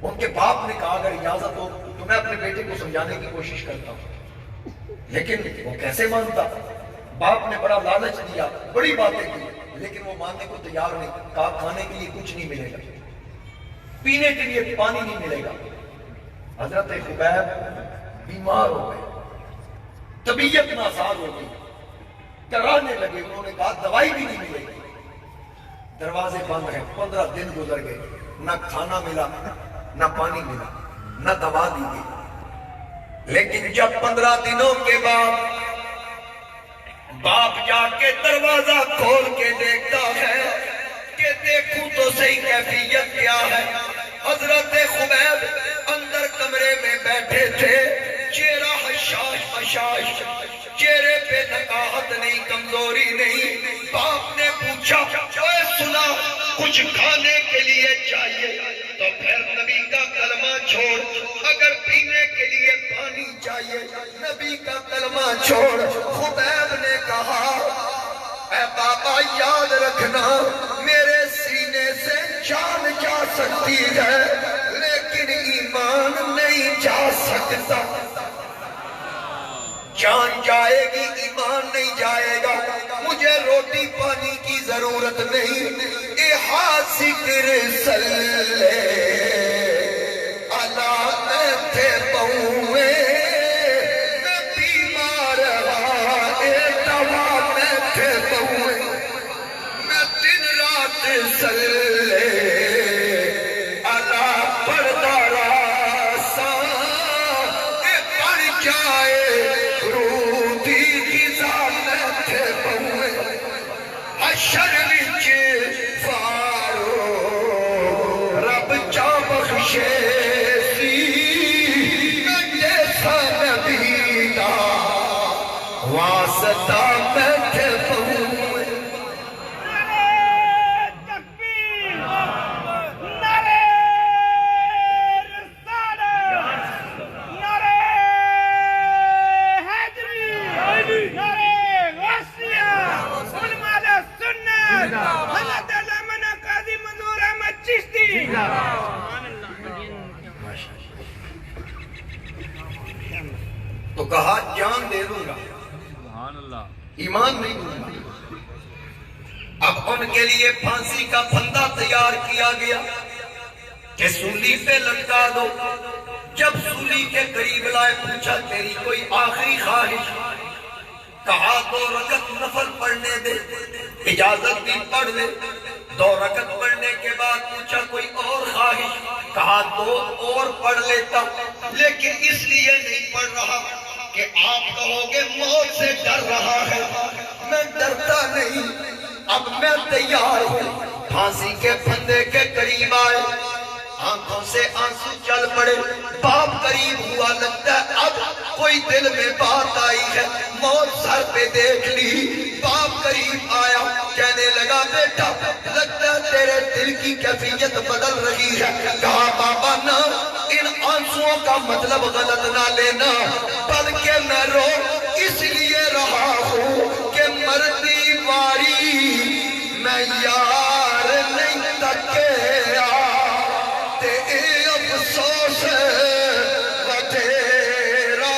ان کے باپ نے کہا اگر اجازت ہو تو میں اپنے بیٹے کو سمجھانے کی کوشش کرتا ہوں، لیکن وہ کیسے مانتا؟ باپ نے بڑا لالچ دیا، بڑی باتیں کی، لیکن وہ ماننے کو تیار نہیں۔ کہا کھانے کے لیے کچھ نہیں ملے گا، پینے کے لیے پانی نہیں ملے گا۔ حضرت خبیب بیمار ہو گئے، طبیعت ناساز ہو گئی، کرانے لگے۔ انہوں نے کہا دوائی بھی نہیں ملے گی، دروازے بند ہیں۔ 15 دن گزر گئے، نہ کھانا ملا، نہ پانی ملا، نہ دوا دی گئی۔ لیکن جب 15 دنوں کے بعد باپ جا کے دروازہ کھول کے دیکھتا ہے کہ دیکھوں تو صحیح کیفیت کیا ہے، حضرت خبیب اندر کمرے میں بیٹھے تھے، چہرہ حشاش، چہرے پہ نکاہت نہیں، کمزوری نہیں۔ باپ نے پوچھا اے سنا، کچھ کھانے کے لیے چاہیے تو پھر نبی کا کلمہ چھوڑ، اگر پینے کے لیے پانی چاہیے نبی کا کلمہ چھوڑ۔ خبیب نے کہا اے بابا یاد رکھنا، میرے سینے سے جان جا سکتی ہے لیکن ایمان نہیں جا سکتا۔ جان جائے گی، ایمان نہیں جائے گا۔ مجھے روٹی پانی کی ضرورت نہیں، ذکر صلی اللہ میں تھے بہوے، میں بیمار دوا میں تھے بہوے، میں دن رات صلی اللہ پڑھتا رہا سا، پڑھ جائے روٹی غذا میں تھے بہوے، حشر وچ فارو رب چا بخشے سی، میں جیسا نبی دا واسطہ میں تھے بہوے۔
نعرہ تکبیر، نعرہ رسالت، نعرہ حیدری، نعرہ غوثیہ، علماء سنت، حضرت علامہ قاضی منظور احمد چشتی۔
تو کہا جان دے دوں گا، ایمان نہیں دوں گا۔ اب ان کے لیے پھانسی کا پھندا تیار کیا گیا کہ سولی پہ لٹکا دو۔ جب سولی کے قریب لائے پوچھا تیری کوئی آخری خواہش؟ کہا 2 رکعت نفل پڑھنے دے، اجازت دی پڑھ لے۔ 2 رکعت پڑھنے کے بعد پوچھا کوئی اور خواہش؟ کہا 2 اور پڑھ لیتا، لیکن اس لیے نہیں پڑھ رہا کہ آپ کہو گے موت سے ڈر رہا ہے، میں ڈرتا نہیں، اب میں تیار ہوں۔ پھانسی کے پھندے کے قریب آئے، آنکھوں سے آنسو چل پڑے، باپ قریب ہوا، لگتا ہے اب کوئی دل میں بات آئی ہے، موت سر پہ دیکھ لی۔ باپ قریب آیا، کہنے لگا بیٹا لگتا ہے تیرے دل کی کیفیت بدل رہی ہے۔ کہا بابا نہ، ان آنسوؤں کا مطلب غلط نہ لینا، بلکہ میں رو اس لیے رہا ہوں کہ مردی واری میں یار نہیں تکیا، تے افسوس وڈیرا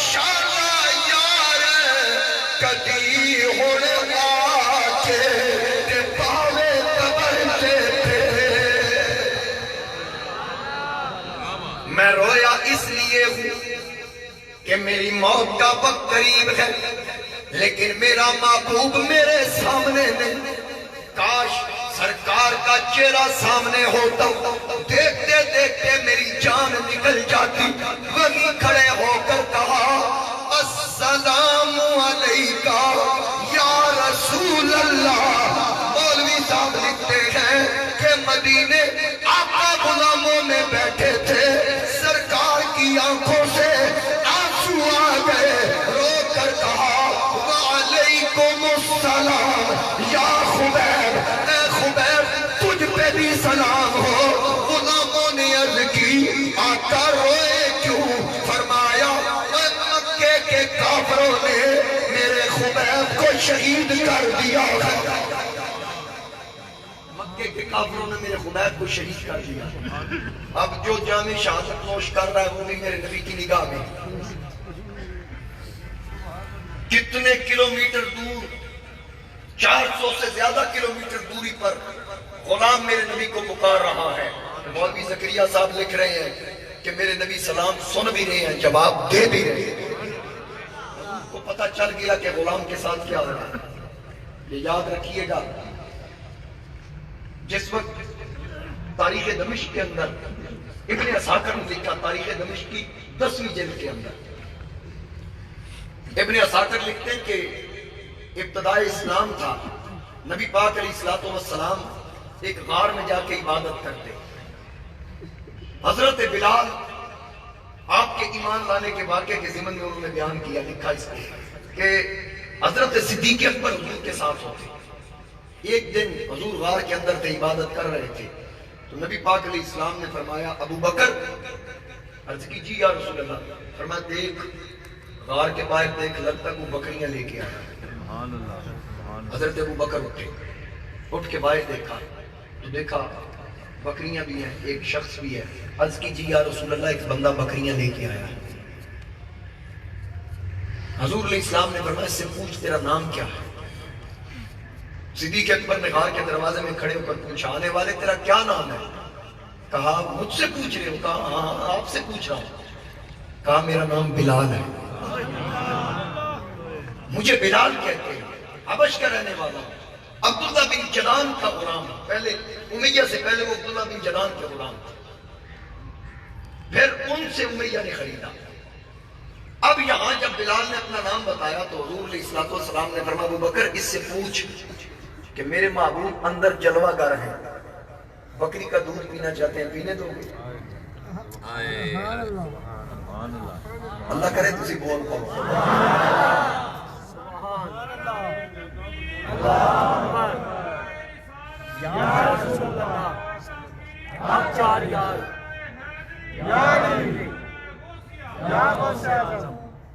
شالا یار کدی ہن کہ میری موت کا وقت قریب ہے لیکن میرا محبوب میرے سامنے نہیں، کاش سرکار کا چہرہ سامنے ہوتا، دیکھتے دیکھتے میری جان نکل جاتی۔ وہیں کھڑے ہو کر کہا السلام علیکہ یا رسول اللہ۔ مولوی صاحب لکھتے ہیں کہ مدینے آقا غلاموں میں بیٹھے تھے، سرکار کی آنکھوں سے آنسو آ گئے، رو کر کہا وعلیکم السلام یا خبیب، اے خبیب تجھ پہ بھی سلام ہو۔ غلاموں نے عرض کی آقا روئے کیوں؟ فرمایا مکے کے کافروں نے میرے خبیب کو شہید کر دیا ہے، مکے کے کافروں نے میرے خبیب کو شہید کر دیا۔ اب جو جامِ شہادت نوش کر رہا ہے وہ بھی میرے نبی کی نگاہ میں کتنے کلومیٹر دور، 400 سے زیادہ کلومیٹر دوری پر غلام میرے نبی کو پکار رہا ہے۔ مولوی زکریا صاحب لکھ رہے ہیں کہ میرے نبی سلام سن بھی رہے ہیں، جواب دے بھی رہے ہیں۔ کو پتہ چل گیا کہ غلام کے ساتھ کیا ہو رہا ہے۔ یہ یاد رکھیے گا، جس وقت تاریخ دمشق کے اندر ابن عساکر نے لکھا، تاریخ دمشق کی 10ویں جلد کے اندر ابن عساکر لکھتے ہیں کہ ابتدائے اسلام تھا، نبی پاک علیہ السلام ایک غار میں جا کے عبادت کرتے، حضرت بلال آپ کے ایمان لانے کے واقعے کے ضمن میں انہوں نے بیان کیا، لکھا اس کو کہ حضرت صدیق اکبر حضور کے ساتھ ہوتے۔ ایک دن حضور غار کے اندر تھے، عبادت کر رہے تھے، تو نبی پاک علیہ السلام نے فرمایا ابو بکر، عرض کی جی یا رسول اللہ، فرمایا دیکھ غار کے باہر دیکھ، لگتا وہ بکریاں لے کے آیا۔ حضرت ابو بکر اٹھ کے باہر دیکھا تو دیکھا بکریاں بھی ہیں، ایک شخص بھی ہے۔ عرض کی جی یا رسول اللہ ایک بندہ بکریاں لے کے آیا ہے۔ حضور علیہ السلام نے فرمایا اس سے پوچھ تیرا نام کیا ہے؟ صدیق اکبر نے غار کے دروازے میں کھڑے ہو کر پوچھا آنے والے تیرا کیا نام ہے؟ کہا مجھ سے پوچھ رہے ہو؟ کہا ہاں آپ سے پوچھ رہا ہوں۔ کہا میرا نام بلال ہے، مجھے بلال کہتے ہیں، حبش کا رہنے والا ہوں، عبداللہ بن جدان کا غلام، پہلے امیہ سے پہلے وہ عبداللہ بن جدان کے غلام تھے، پھر ان سے امیہ نے خریدا۔ اب یہاں جب بلال نے اپنا نام بتایا تو حضور علیہ السلام نے فرمایا ابو بکر اس سے پوچھ کہ میرے محبوب اندر جلوہ گر ہیں، بکری کا دودھ پینا چاہتے ہیں، پینے دو گے؟ اللہ کرے تسی بول پاؤ۔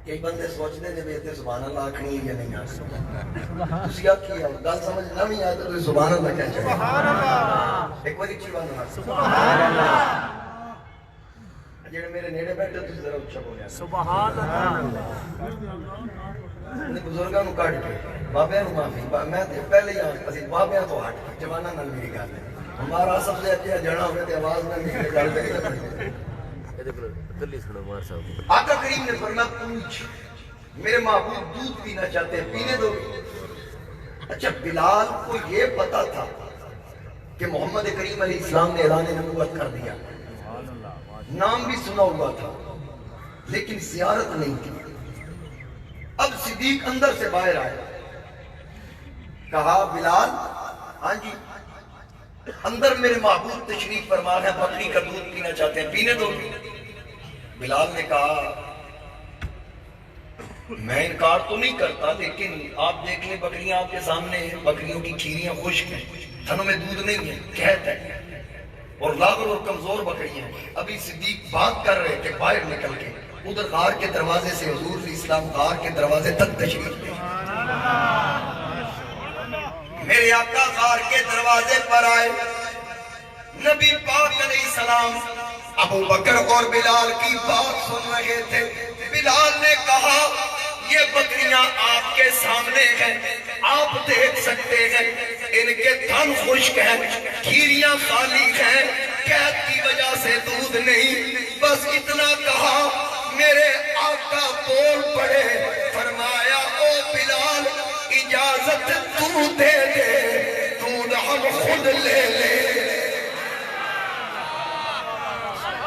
کئی بندے سوچتے ہیں بھی سبحان اللہ آکھنی ہے یا نہیں آکھنی، تسی آکھی ہے گل سمجھ نہ بھی آئے تو سبحان اللہ کہہ چاہے۔ ایک باری چیوان سبحان اللہ، جنہے میرے نیڑے بیٹھے تو ذرا اچھا بولیا سبحان اللہ۔ بزرگاں نو کٹ کے بابے نو معافی، میں پہلے ہی اسی بابے تو ہٹ جواناں نال میری گل ہے، ہمارا سب سے اچھا جڑا ہوئے تے آواز نہ نکلے گل تے آقا کریم نے فرمایا پوچھ میرے محبوب دودھ پینا چاہتے ہیں، پینے دو گے؟ اچھا بلال کو یہ پتا تھا کہ محمد کریم علیہ السلام نے اعلان نبوت کر دیا، نام بھی سنا ہوا تھا لیکن زیارت نہیں تھی۔ اب صدیق اندر سے باہر آیا، کہا بلال ہاں جی اندر میرے محبوب تشریف فرما ہے، بکری کا دودھ پینا چاہتے ہیں، پینے دو گے؟ بلال نے کہا میں انکار تو نہیں کرتا لیکن آپ دیکھ لیں بکریاں آپ کے سامنے ہیں، بکریوں کی کھیریاں خشک ہیں، تھنوں میں دودھ نہیں ہے، قحط ہے اور لاغر اور کمزور بکریاں ہیں۔ ابھی صدیق بات کر رہے کہ باہر نکل کے ادھر غار کے دروازے سے حضور علیہ السلام غار کے دروازے تک تشریف لے، میرے آقا غار کے دروازے پر آئے، نبی پاک علیہ السلام ابو بکر اور بلال کی بات سن رہے تھے۔ بلال نے کہا یہ بکریاں آپ کے سامنے ہیں، آپ دیکھ سکتے ہیں ان کے تھن خشک ہیں، کھیریاں خالی ہیں، قحط کی وجہ سے دودھ نہیں، بس اتنا کہا میرے آقا تو خود لے لے۔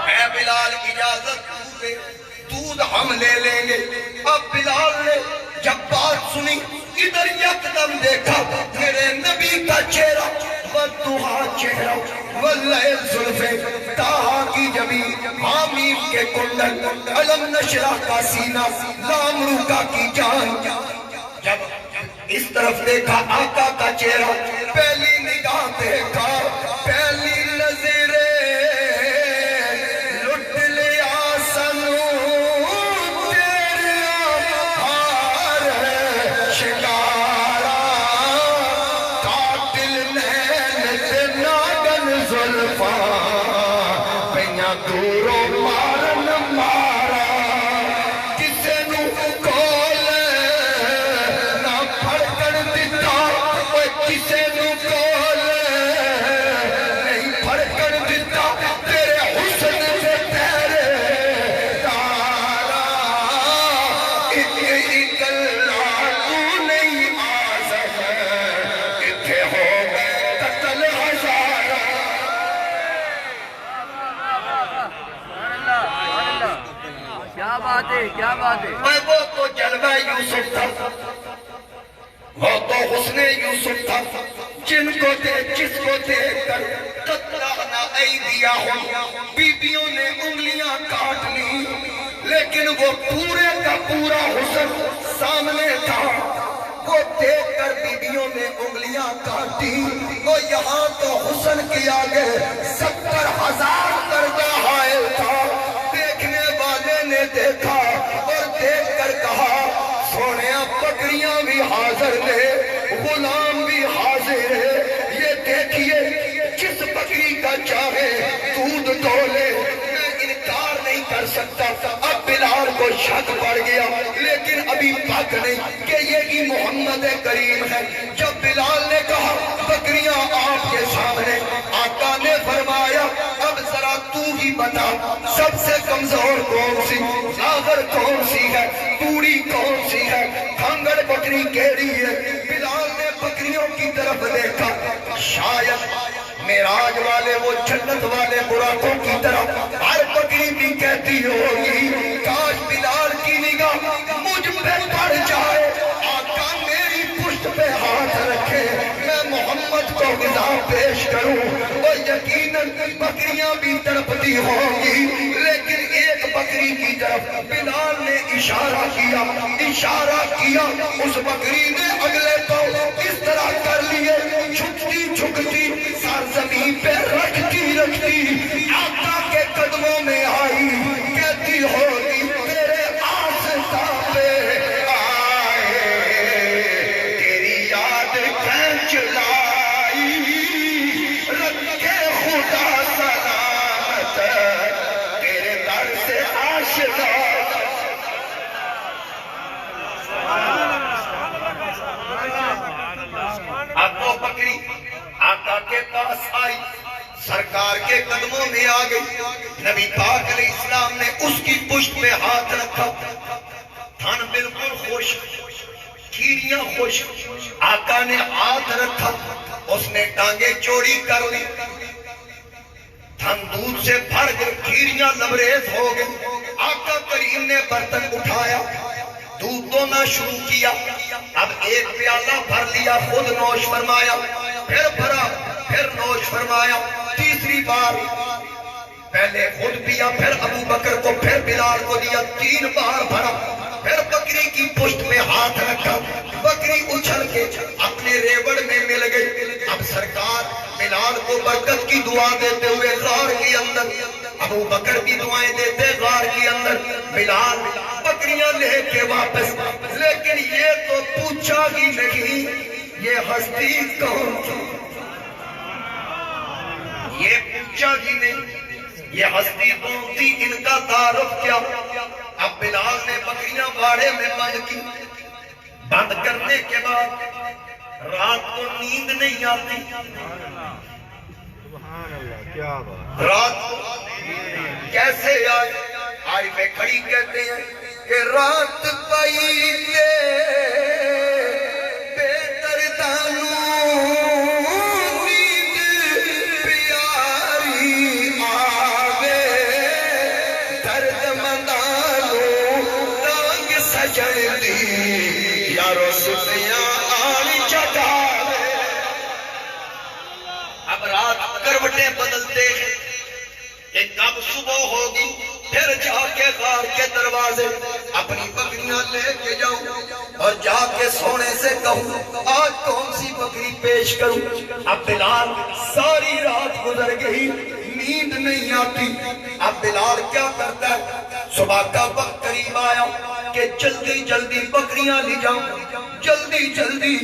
اے بلال اجازت دے، دودھ ہم لے لیں گے۔ اب بلال نے جب بات سنی، ادھر یکدم دیکھا میرے نبی کا چہرہ، والضحیٰ چہرہ، واللیل زلفے، تاہا کی جبین، حامیم کے کنڈل، علم نشرہ کا سینہ، لامروکہ کی جان۔ جب اس طرف دیکھا آقا کا چہرہ، پہلی نگاہ دیکھا، پہلی نظر لٹ لیا سنو تیرا ہار ہے شکارا، قاتل نین تے ناگن زلفاں پہیاں دوروں مارن مارا، کسے نو کول نہ پھڑکن دتا، کسے نو کول نہیں پھڑکن دتا، تیرے حسن سے تیرے تارا، ایک اللہ تو نہیں آزم، اتھے ہو گئے قتل ہزارہ۔
کیا بات ہے، کیا بات ہے۔
وہ تو جلوہ یوسف تھا، وہ تو حسن یوسف تھا، جن کو جس کو دیکھ کر قطعنا ایدیہم، بیویوں نے انگلیاں کاٹ لی، لیکن وہ پورے کا پورا حسن سامنے تھا۔ وہ دیکھ کر بیویوں نے انگلیاں کاٹی، وہ یہاں تو حسن کی آگے 70,000 درجہ حائل تھا۔ دیکھنے والے نے دیکھا اور دیکھ کر کہا سونیا بکریاں بھی حاضر نے، غلام بھی حاضر ہے، یہ دیکھیے جس بکری کا چاہے دودھ دولے، میں انکار نہیں کر سکتا۔ اب بلال کو شک پڑ گیا، لیکن ابھی پک نہیں کہ یہ ہی محمد کریم ہے۔ جب بلال نے کہا بکریاں آپ کے سامنے، آقا نے فرمایا اب ذرا تو ہی بتا سب سے کمزور کون سی، آخر کون سی ہے، پوری کون سی ہے، کھانگڑ بکری کیڑی ہے۔ بلال نے بکریوں کی طرف دیکھا، شاید معراج والے وہ جنت والے براقوں کی طرف ہر بکری بھی کہتی ہوگی کاش بلال کی نگاہ مجھ پہ پڑ جائے، آقا میری پشت پہ ہاتھ رکھے، میں محمد کو غذا پیش کروں۔ اور یقیناً بکریاں بھی تڑپتی ہوگی، لیکن ایک بکری کی طرف بلال نے اشارہ کیا، اس بکری نے اگلے پاؤں اس طرح کر لیے، جھکتی سر زمین پہ رکھتی آقا کے قدموں میں آئی، کہتی ہوگی تیرے آستا پہ آئے، تیری یاد کھینچ لائی، رکھے خدا سلامت تیرے در سے آشنا۔ اب وہ بکری آقا کے پاس آئی، سرکار کے قدموں میں آ گئی، نبی پاک علیہ السلام نے اس کی پشت پہ ہاتھ رکھا، تھن بالکل خوش، کیڑیاں خوش، آقا نے ہاتھ رکھا، اس نے ٹانگیں چوڑی کر لی، تھن دودھ سے بھر گئے، کیڑیاں لبریز ہو گئی۔ آقا کریم نے برتن اٹھایا، دودھ دونا شروع کیا، اب ایک پیالہ بھر لیا، خود نوش فرمایا، پھر بھرا، پھر نوش فرمایا، تیسری بار پہلے خود پیا، پھر ابو بکر کو، پھر بلال کو دیا، 3 بار بھرا، پھر بکری کی پشت میں ہاتھ رکھا، بکری اچھل کے اپنے ریوڑ میں مل گئی۔ اب سرکار بلال کو برکت کی دعا دیتے ہوئے غار کے اندر، ابو بکر کی دعائیں دیتے غار کے اندر، بلال بکریاں لے کے واپس، لیکن یہ تو پوچھا ہی نہیں یہ ہستی کون تھی، یہ پوچھا ہی نہیں یہ ہستی کون تھی، ان کا تعارف کیا۔ اب بلال نے بکریاں باڑے میں بند کی، بند کرنے کے بعد رات کو نیند نہیں آتی، رات کو کیسے آئی میں کھڑی کہتے ہیں کہ رات پائی بے دردانوں نیند سجدی یارو سفیاں آنی چکا اب رات کروٹیں بدلتے ہیں کہ کب صبح ہوگی پھر جا کے غار کے دروازے اپنی بکریاں لے کے جاؤں اور جا کے سونے سے کہوں آج کون سی بکری پیش کروں اب بلال ساری رات گزر گئی نیند نہیں آتی اب بلال کیا کرتا ہے صبح کا وقت قریب آیا کہ جلدی جلدی بکریاں لے جاؤں جلدی جلدی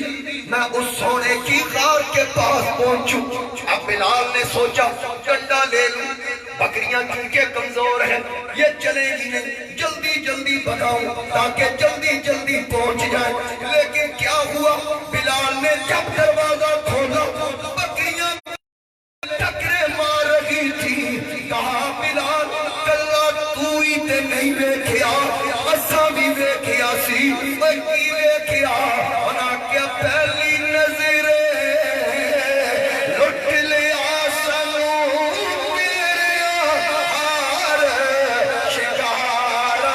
میں اس سونے کی غار کے پاس پہنچوں اب بلال نے سوچا ڈنڈا لے لوں بکریاں کیونکہ کمزور ہیں یہ چلیں گی نہیں جلدی جلدی بھگاؤں تاکہ جلدی جلدی پہنچ جائیں لیکن کیا ہوا بلال نے جب دروازہ کھولا بکریاں ٹکرے مار رہی تھی کہا بلال کلا تو ہی تے نہیں ویکھیا اساں بھی ویکھیا سی کی ویکھیا بنا کے پہلی نظر لٹ لیا سنو میرے ہار شکارا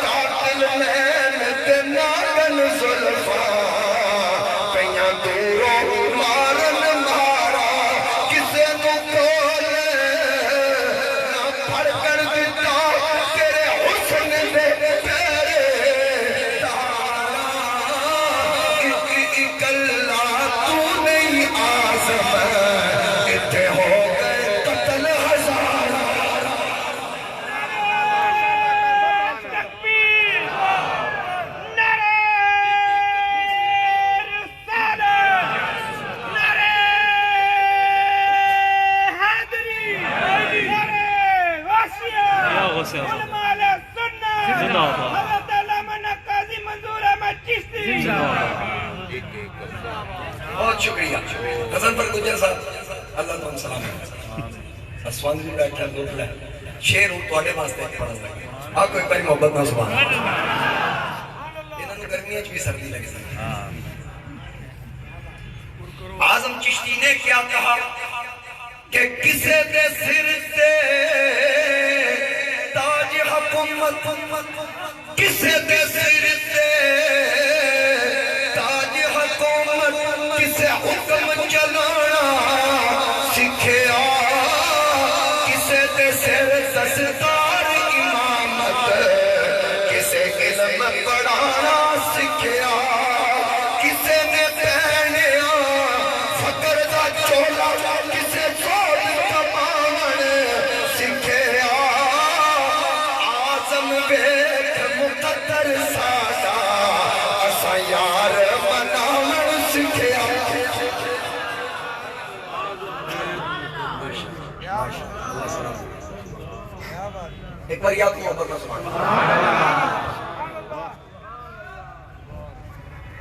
قاتل میں تے ناگن زلفا کئیاں دوروں مارن مارا کسے نو کولے نہ پھڑ کر دیتا تیرے حسن دے پیرے تارا اکلا تو نہیں آزم اتھے ہو گئے قتل ہزار
تکبیر نعرہ رسالت نعرہ حیدری نعرہ غوثیہ علماء سنت حضرت علامہ قاضی منظور احمد چشتی
بہت شکریہ غزل پر گجر صاحب اللہ تعالیٰ سلام اسوان بھی بیٹھا لوٹ لے شیر ہوں توڑے واسطے پڑھن لگے آپ کو ایک باری محبت نہ سبحان انہوں نے گرمیاں بھی سردی لگے اعظم چشتی نے کیا کہا کہ کسے دے سر تے تاج حکومت کسے دے سر تے تاج حکومت کسے حکم چلانا سکھیا کسے دے سر دستار امامت کسے علم پڑھانا سکھیا کسے نے پہنیا فقر دا چولا کسے سود کماون سکھیا اعظم ویکھ مقدر ساڈا اساں یار مناون سکھیا ایک بار آپ کو محبت نہ سبحان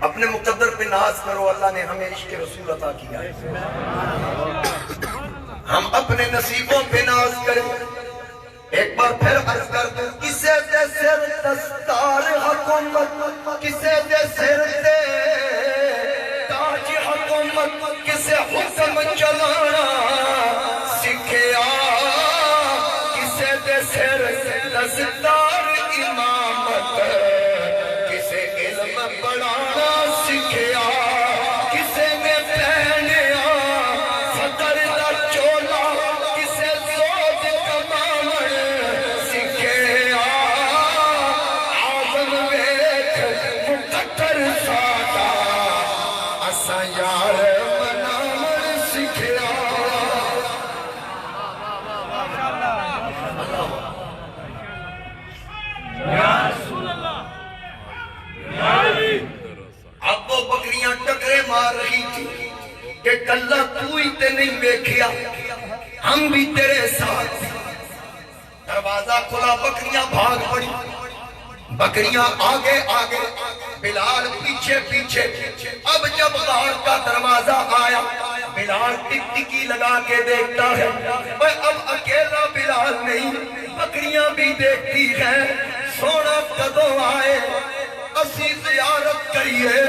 اپنے مقدر پہ ناز کرو اللہ نے ہمیں عشق رسول عطا کیا ہے ہم اپنے نصیبوں پہ ناز کریں ایک بار پھر عرض کر دوں کسے دے سر دستار حکومت کسے دے سر دے تاج حکومت کسے حکم چلانا سکھیا کسے دے سر دستار امامت کسے علم پڑھانا سکھیا کسے نے پہنیا فقر دا چولا کسے زود کماون سکھیا اعظم ویکھ مقدر ساڈا اساں یار مناون سکھیا اب وہ بکریاں ٹکرے مار رہی تھی کہ کلا تو ہی تے نہیں ویکھیا ہم بھی تیرے ساتھ دروازہ کھلا بکریاں بھاگ پڑی بکریاں آگے آگے بلال پیچھے پیچھے اب جب غار کا دروازہ آیا بلال ٹک ٹکی لگا کے دیکھتا ہے اب اکیلا بلال نہیں بکریاں بھی دیکھتی ہیں سونا کدوں آئے اسی زیارت کریے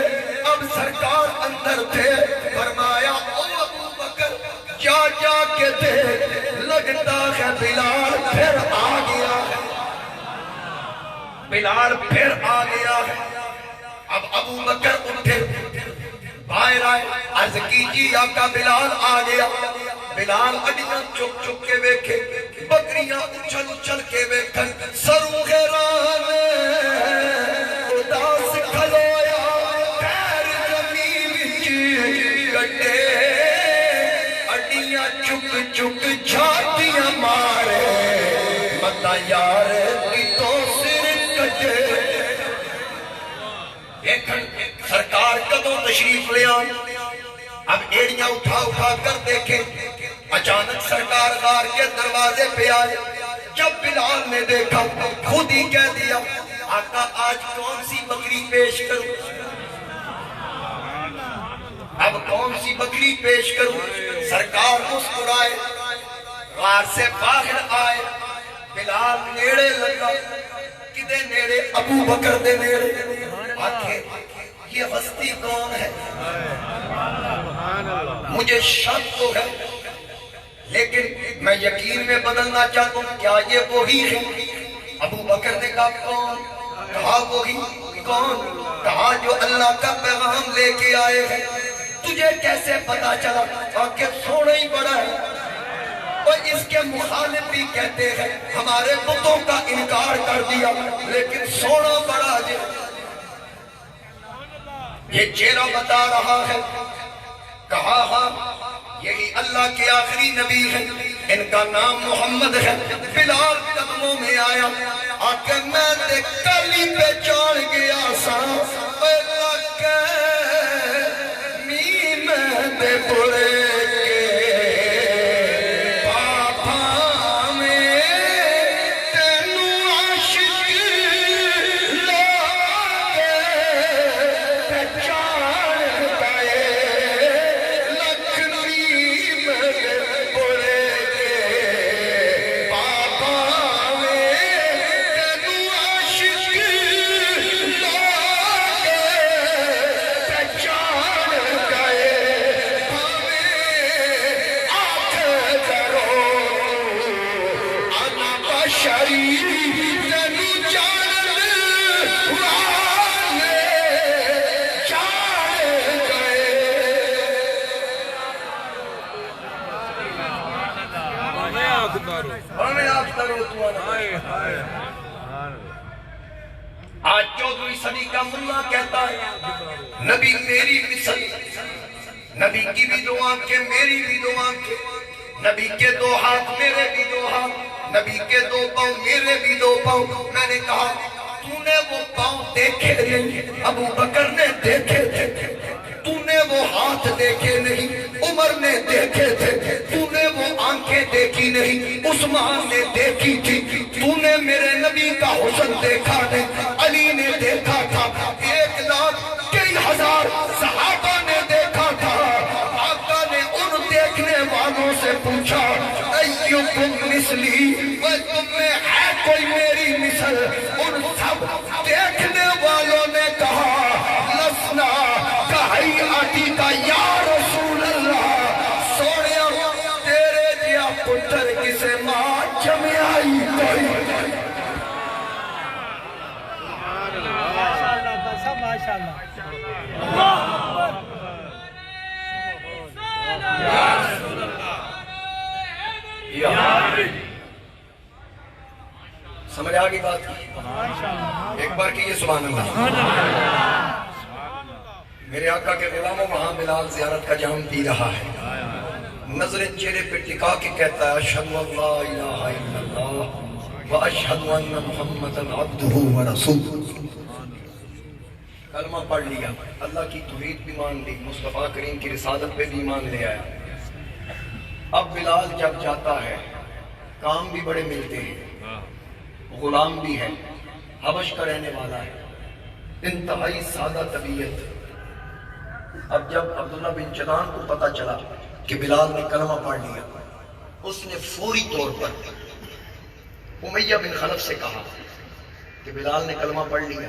اب سرکار اندر تھے فرمایا او ابو بکر جا جا کے دیکھ لگتا ہے بلال پھر آ گیا بلال پھر آ گیا ہے. اب ابو بکر اٹھے باہر آئے, عرض کیجی آقا بلال آ گیا. بلال اڈیاں چک چک کے ویکھے, بکریاں اچھل اچھل کے ویکھن, سروں غیران اداس کھلویا, پیر زمین وچ گڈے, اڈیاں چک چک جھاٹیاں مارے, متا یار کتوں سر کٹے. دیکھن سرکار کدوں تشریف لے آن. اب ایڑیاں اٹھا اٹھا کر دیکھیں, اچانک سرکار غار کے دروازے پہ آئے. جب بلال نے دیکھا خود ہی کہہ دیا, آقا آج کون سی بکری پیش کروں, اب کون سی بکری پیش کروں. سرکار مسکرائے, غار سے باہر آئے. بلال نیڑے لگا, کدے نیڑے, ابو بکر دے نیڑے. آنکھیں یہ ہستی کون ہے, مجھے شک تو ہے لیکن میں یقین میں بدلنا چاہتا ہوں, کیا یہ وہی ہے؟ ابو بکر نے کہا کون؟ کہا وہی. کون؟ کہا جو اللہ کا پیغام لے کے آئے ہیں. تجھے کیسے پتا چلا؟ آخر سونا ہی بڑا ہے, اور اس کے مخالف بھی کہتے ہیں ہمارے بتوں کا انکار کر دیا لیکن سونا بڑا ہے. یہ چہرہ بتا رہا ہے. کہا ہاں یہی اللہ کے آخری نبی ہیں, ان کا نام محمد ہے. بلال قدموں میں آیا, آکے میں تے کلی پہ چڑھ گیا سا, اللہ کے میم دے بڑے آج 14ویں صدی کا ملا کہتا ہے نبی میری مثل, نبی کی بھی دو آنکھیں میری بھی دو آنکھیں, نبی کے دو ہاتھ میرے بھی دو ہاتھ, نبی کے دو پاؤں میرے بھی دو پاؤں. میں نے کہا تو نے وہ پاؤں دیکھے نہیں, ابو بکر نے دیکھے تھے. تو نے وہ ہاتھ دیکھے نہیں, عمر نے دیکھے تھے. تو نے وہ آنکھیں دیکھی نہیں, عثمان نے دیکھی تھی. تو نے میرے نبی کا حسن دیکھا نہیں, علی نے دیکھا تھا. 1,00,000 صحابہ نے دیکھا تھا. آقا نے ان دیکھنے والوں سے پوچھا ایکم مثلی, تم میں ہے کوئی میری مثل؟ ان سب دیکھنے والوں نے کہا لسنا کہیاتی کا یا رسول اللہ, سوڑیا تیرے جیا پتر کسے ماں جمعائی کوئی. سمجھ آگئی بات؟ ایک بار کیجئے سبحان اللہ. میرے آقا کے غلاموں وہاں بلال زیارت کا جام پی رہا ہے, نظر چہرے پہ ٹکا کے کہتا ہے اشہد ان لا الہ الا اللہ و اشہد ان محمد عبدہ و رسولہ. کلمہ پڑھ لیا, اللہ کی توحید بھی مان لی, مصطفیٰ کریم کی رسالت پہ بھی مان لے آیا. اب بلال جب جاتا ہے کام بھی بڑے ملتے ہیں, غلام بھی ہے, حبش کا رہنے والا ہے, انتہائی سادہ طبیعت. اب جب عبداللہ بن جنان کو پتا چلا کہ بلال نے کلمہ پڑھ لیا, اس نے فوری طور پر امیہ بن خلف سے کہا کہ بلال نے کلمہ پڑھ لیا,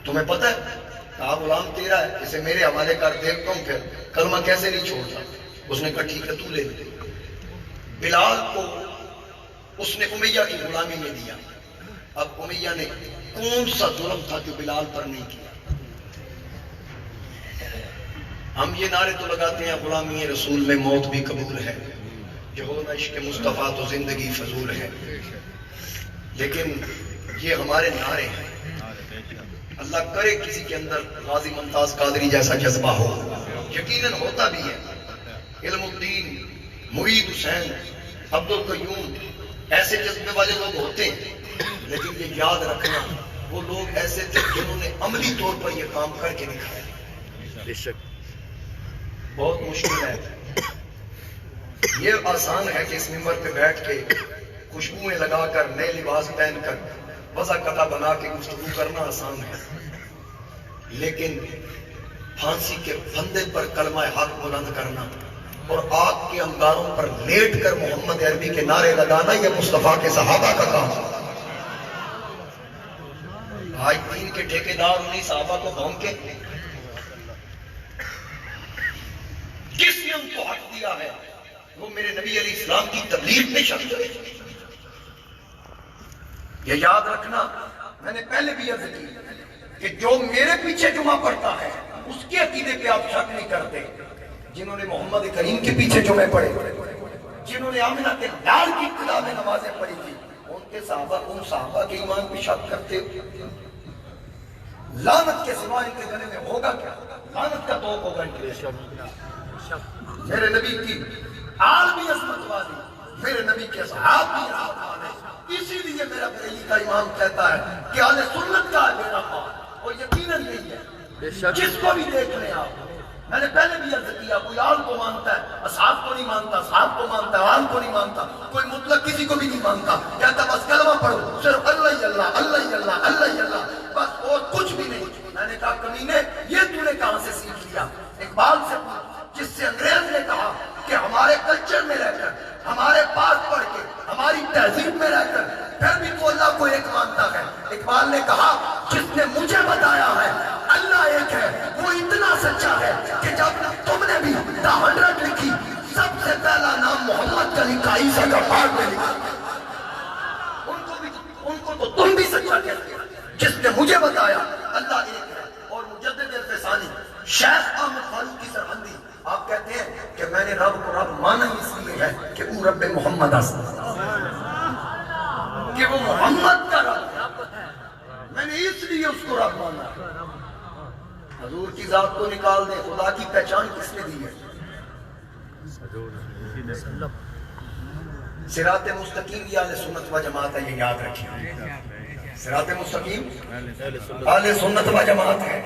تمہیں پتہ ہے؟ کہا غلام تیرا ہے, اسے میرے حوالے کر, دیکھتا ہوں پھر کلمہ کیسے نہیں چھوڑتا. اس نے کہا ٹھیک ہے تو لے لے. بلال کو اس نے امیہ کی غلامی میں دیا. اب امیہ نے کون سا ظلم تھا جو بلال پر نہیں کیا؟ ہم یہ نعرے تو لگاتے ہیں غلامی رسول میں موت بھی قبول ہے، جو ہو نہ عشق مصطفیٰ تو زندگی فضول ہے، لیکن یہ ہمارے نعرے ہیں۔ اللہ کرے کسی کے اندر غازی ممتاز قادری جیسا جذبہ ہو، یقیناً ہوتا بھی ہے۔ علم الدین، معید حسین، عبد القیوم ایسے جذبے والے لوگ ہوتے ہیں، لیکن یہ یاد رکھنا وہ لوگ ایسے تھے جنہوں نے عملی طور پر یہ کام کر کے دکھایا۔
بے شک
بہت مشکل ہے، یہ آسان ہے کہ اس ممبر پہ بیٹھ کے خوشبوئیں لگا کر نئے لباس پہن کر وضع قطع بنا کے گفتگو کرنا آسان ہے، لیکن پھانسی کے پھندے پر کلمہ حق بلند کرنا اور آگ کے انگاروں پر لیٹ کر محمد عربی کے نعرے لگانا یہ مصطفیٰ کے صحابہ کا کام ہے۔ آج دین کے ٹھیکیدار انہیں صحابہ کو بھونک کے جس نے ان کو حق دیا ہے وہ میرے نبی علیہ السلام کی تبلیغ میں شامل ہے۔ یہ یاد رکھنا، میں نے پہلے بھی عرض کی کہ جو میرے پیچھے جمعہ پڑھتا ہے اس کے عقیدے پہ آپ شک نہیں کرتے۔ جنہوں نے محمد کریم کے پیچھے جمعے پڑھے، جنہوں نے آمنہ کے لال کی ابتدا میں نمازیں پڑھی تھی، ان صحابہ کے ایمان پہ شک کرتے ہو؟ لعنت کے سوا ان کے گلے میں ہوگا کیا؟ لعنت کا توق ہوگا ان کے لیے۔ میرے نبی کی آل بھی عظمت والی، میرے نبی کے صحاب بھی عظمت والے، اسی لیے میرا بریلی کا امام کہتا ہے کہ اہل سنت کا ہے میرا قول، اور یقیناً یہی ہے۔ جس کو بھی دیکھ لیں آپ، میں نے پہلے بھی عرض کیا، کوئی آل کو مانتا ہے، اصحاب کو نہیں مانتا، صحاب کو مانتا ہے، آل کو نہیں مانتا، کوئی مطلق کسی کو بھی نہیں مانتا، کہتا بس کلمہ پڑھو، صرف اللہ ہی اللہ، اللہ ہی اللہ، اللہ ہی اللہ، بس اور کچھ بھی نہیں۔ میں نے کہا کمینے یہ تو نے کہاں سے سیکھ لیا؟ اقبال سے جس سے انگریز نے کہا کہ ہمارے کلچر میں رہ کر، ہمارے پاس پڑھ کے، ہماری تہذیب میں رہ کر پھر بھی تو اللہ کو ایک مانتا ہے۔ اقبال نے کہا جس نے مجھے بتایا ہے اللہ ایک ہے، وہ اتنا سچا ہے کہ جب تم نے بھی دا 100 لکھی، سب سے پہلا نام محمد کا لکھا، عیسیٰ کا بعد میں لکھا۔ ان کو تو تم بھی سچا کہتے ہیں۔ جس نے مجھے بتایا اللہ ایک ہے، اور مجدد ثانی شیخ احمد فاروقی سرہندی آپ کہتے ہیں کہ میں نے رب کو رب مانا اس لیے ہے کہ وہ رب محمد کہ وہ محمد کا رب ہے، میں نے اس لیے اس کو رب مانا۔ حضور کی ذات کو نکال دیں، خدا کی پہچان کس نے دی ہے؟ صراط مستقیم یہ اہل سنت و جماعت ہے، یہ یاد رکھیں۔ صراط مستقیم اہل سنت و جماعت ہے،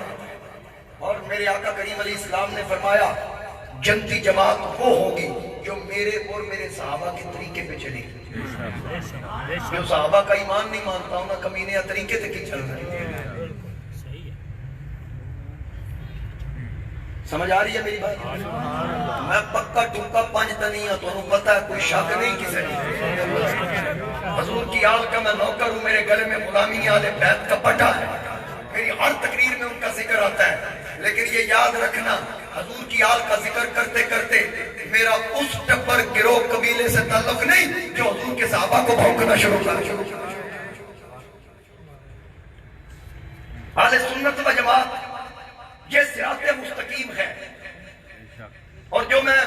اور میرے آقا کریم علیہ السلام نے فرمایا جنتی جماعت وہ ہوگی جو میرے اور میرے صحابہ کے طریقے پہ چلے گی۔ جو صحابہ کا ایمان نہیں مانتا ہوں نا کمینے طریقے سے کی چل رہے ہیں۔ سمجھ آ رہی ہے میری بات؟ میں پکا ٹکا پانچ نہیں ہوں، تو انہوں پتہ ہے کوئی شک نہیں کسی نے۔ حضور کی آل کا میں نوکر ہوں، میرے گلے میں غلامی آل بیت کا پٹا ہے، میری ہر تقریر میں ان کا ذکر آتا ہے، لیکن یہ یاد رکھنا حضور کی آل کا ذکر کرتے کرتے میرا اس ٹبر گروہ قبیلے سے تعلق نہیں جو حضور کے صحابہ کو بھونکنا شروع کر۔ اہل سنت و جماعت یہ صراط مستقیم ہے، اور جو میں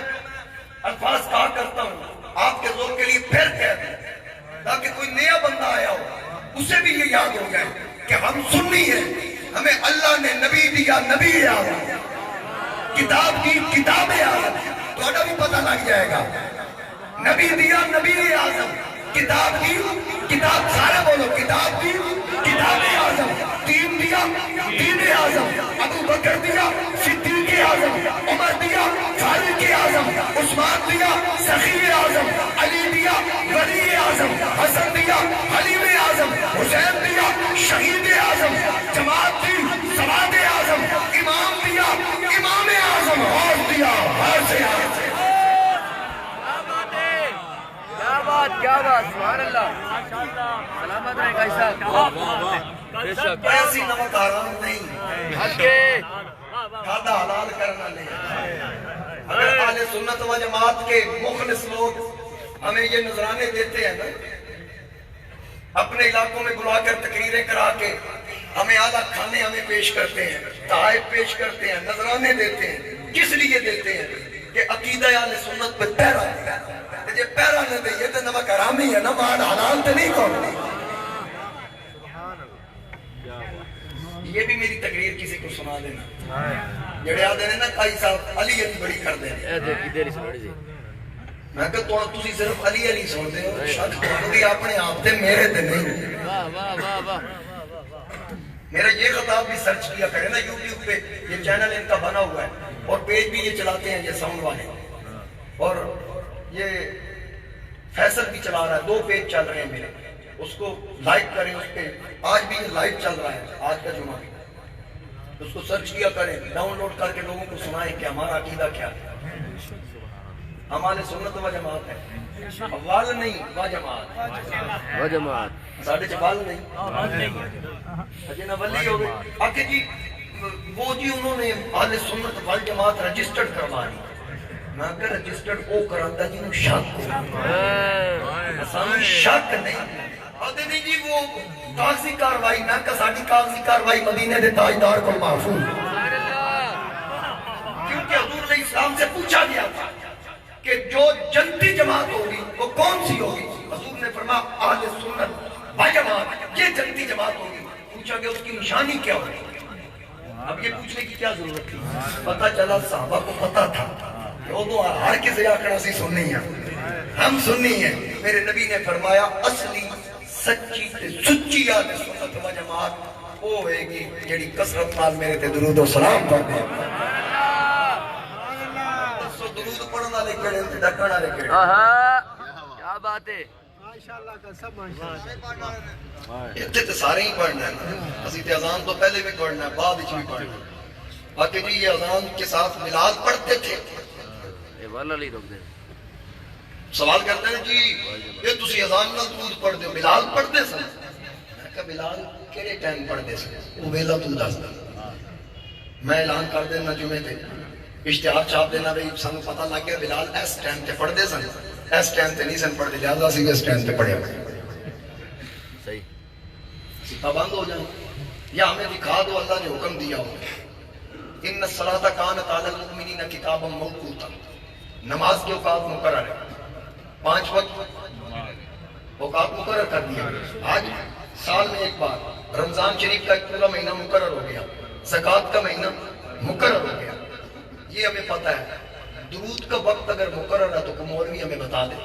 الفاظ کہا کرتا ہوں آپ کے ذوق کے لیے پھر کہہ دوں تاکہ کوئی نیا بندہ آیا ہو اسے بھی یہ یاد ہو جائے کہ ہم سنی ہیں، ہمیں اللہ نے نبی دیا نبی اعظم، کتاب دی کتاب اعظم، تھوڑا بھی پتہ لگ جائے گا۔ نبی دیا نبی اعظم، کتاب دی کتاب، سارے بولو کتاب دی کتاب اعظم، دین دیا دین اعظم، ابو بکر دیا صدیق اعظم، عمر دیا فاروق اعظم، عثمان دیا سخی اعظم، علی دیا ولی اعظم، حسن دیا حلیم اعظم، حسین دیا شہید اعظم، جماعت دی سواد اعظم، امام دیا امام اعظم، اور دیا غوث اعظم۔
کیا بات سبحان اللہ، سلامت رہے گا صاحب۔
ایسی نمک حرام نہیں، کھادا حلال کرنا نہیں۔ اگر اہل سنت و جماعت کے مخلص لوگ ہمیں یہ نذرانے دیتے ہیں نا اپنے علاقوں میں بلا کر تقریریں کرا کے ہمیں اعلیٰ کھانے ہمیں پیش کرتے ہیں، تحائف پیش کرتے ہیں، نذرانے دیتے ہیں. کس لیے دیتے ہیں؟ کہ عقیدہ اہل سنت پہ پیرا ہے. جب پیرا نہ دے یہ تو نمک حرامی ہے نا، مان حلال تو نہیں کون. یہ بھی میری تقریر کسی کو سنا دینا. جڑے آ دینے نا کائی صاحب علی علی بڑی کر دینے. میں کہ تسی صرف علی علی سن دے ہو، شک بھی اپنے آپ تے میرے تے نہیں. میرا یہ خطاب بھی سرچ کیا کرے نا یوٹیوب پہ، یہ چینل ان کا بنا ہوا ہے اور پیج بھی یہ چلاتے ہیں یہ ساؤنڈ والے، اور یہ فیصل بھی چلا رہا ہے. 2 پیج چل رہے ہیں میرے، اس کو لائک کریں. اس پہ آج بھی یہ لائیو چل رہا ہے، آج کا جمعہ بھی. اس کو سرچ کیا کریں، ڈاؤن لوڈ کر کے لوگوں کو سنائیں کہ ہمارا عقیدہ کیا ہے. ہمارے سنت و جماعت ہے، وال نہیں و جماعت. ساڑھے چبال نہیں اجے نہ ولی ہو گئے. آکے جی وہ جی انہوں نے اہل سنت وال جماعت رجسٹرڈ کروانی. میں کہ رجسٹرڈ او کراتا جی نو شک ہو، شک نہیں. آدھے نہیں جی وہ کاغذی کاروائی. میں کہ ساڑھی کاغذی کاروائی مدینے دے تاجدار کو محفوظ، کیونکہ حضور علیہ السلام سے پوچھا گیا تھا کہ جو جنتی جماعت ہوگی وہ کون سی ہوگی. حضور نے فرمایا اہل سنت و جماعت، یہ جنتی جماعت ہوگی. پوچھا گیا اس کی نشانی کیا ہوگی. اب یہ پوچھنے کی کیا ضرورت تھی؟ پتہ چلا صحابہ کو پتہ تھا کہ وہ تو ہر کسی آکڑا سی سننی ہے، ہم سننی ہیں. میرے نبی نے فرمایا اصلی سچی تے سچی اہل سنت و جماعت وہ ہوئے گی جڑی کثرت نال میرے تے درود و سلام پڑھتے ہیں. درود پڑھن والے کیڑے تے ڈکن والے کیڑے؟
کیا بات ہے.
اتنے تو سارے ہی پڑھنا ہے. اسی تے اذان تو پہلے بھی پڑھنا ہے، بعد وچ بھی پڑھنا ہے. باقی جی یہ اذان کے ساتھ میلاد پڑھتے تھے. سوال کرتے ہیں جی یہ تسی اذان نال درود پڑھتے ہو، میلاد پڑھتے سن؟ میں کہا میلاد کیڑے ٹائم پڑھتے سن؟ وہ ویلا تو دس دے. میں اعلان کر دینا جمعے تے، اشتہار چھاپ دینا بھئی سانو پتہ لگ گیا بلال اس ٹائم تے پڑھ دے سن، اس ٹائم تے نہیں سن پڑھ دے، لہذا سی اس ٹائم تے پڑھے.
صحیح
پابند ہو جائیں یا ہمیں دکھا دو اللہ نے حکم دیا ہو ان الصلاۃ کانت علی المؤمنین کتابا موقوتا. نماز کے اوقات مقرر ہے، 5 وقت اوقات مقرر کر دیا. آج سال میں ایک بار رمضان شریف کا ایک پورا مہینہ مقرر ہو گیا، زکوٰۃ کا مہینہ مقرر ہو گیا. یہ ہمیں پتہ ہے. درود کا وقت اگر مقرر ہے تو کوئی مولوی ہمیں بتا دے،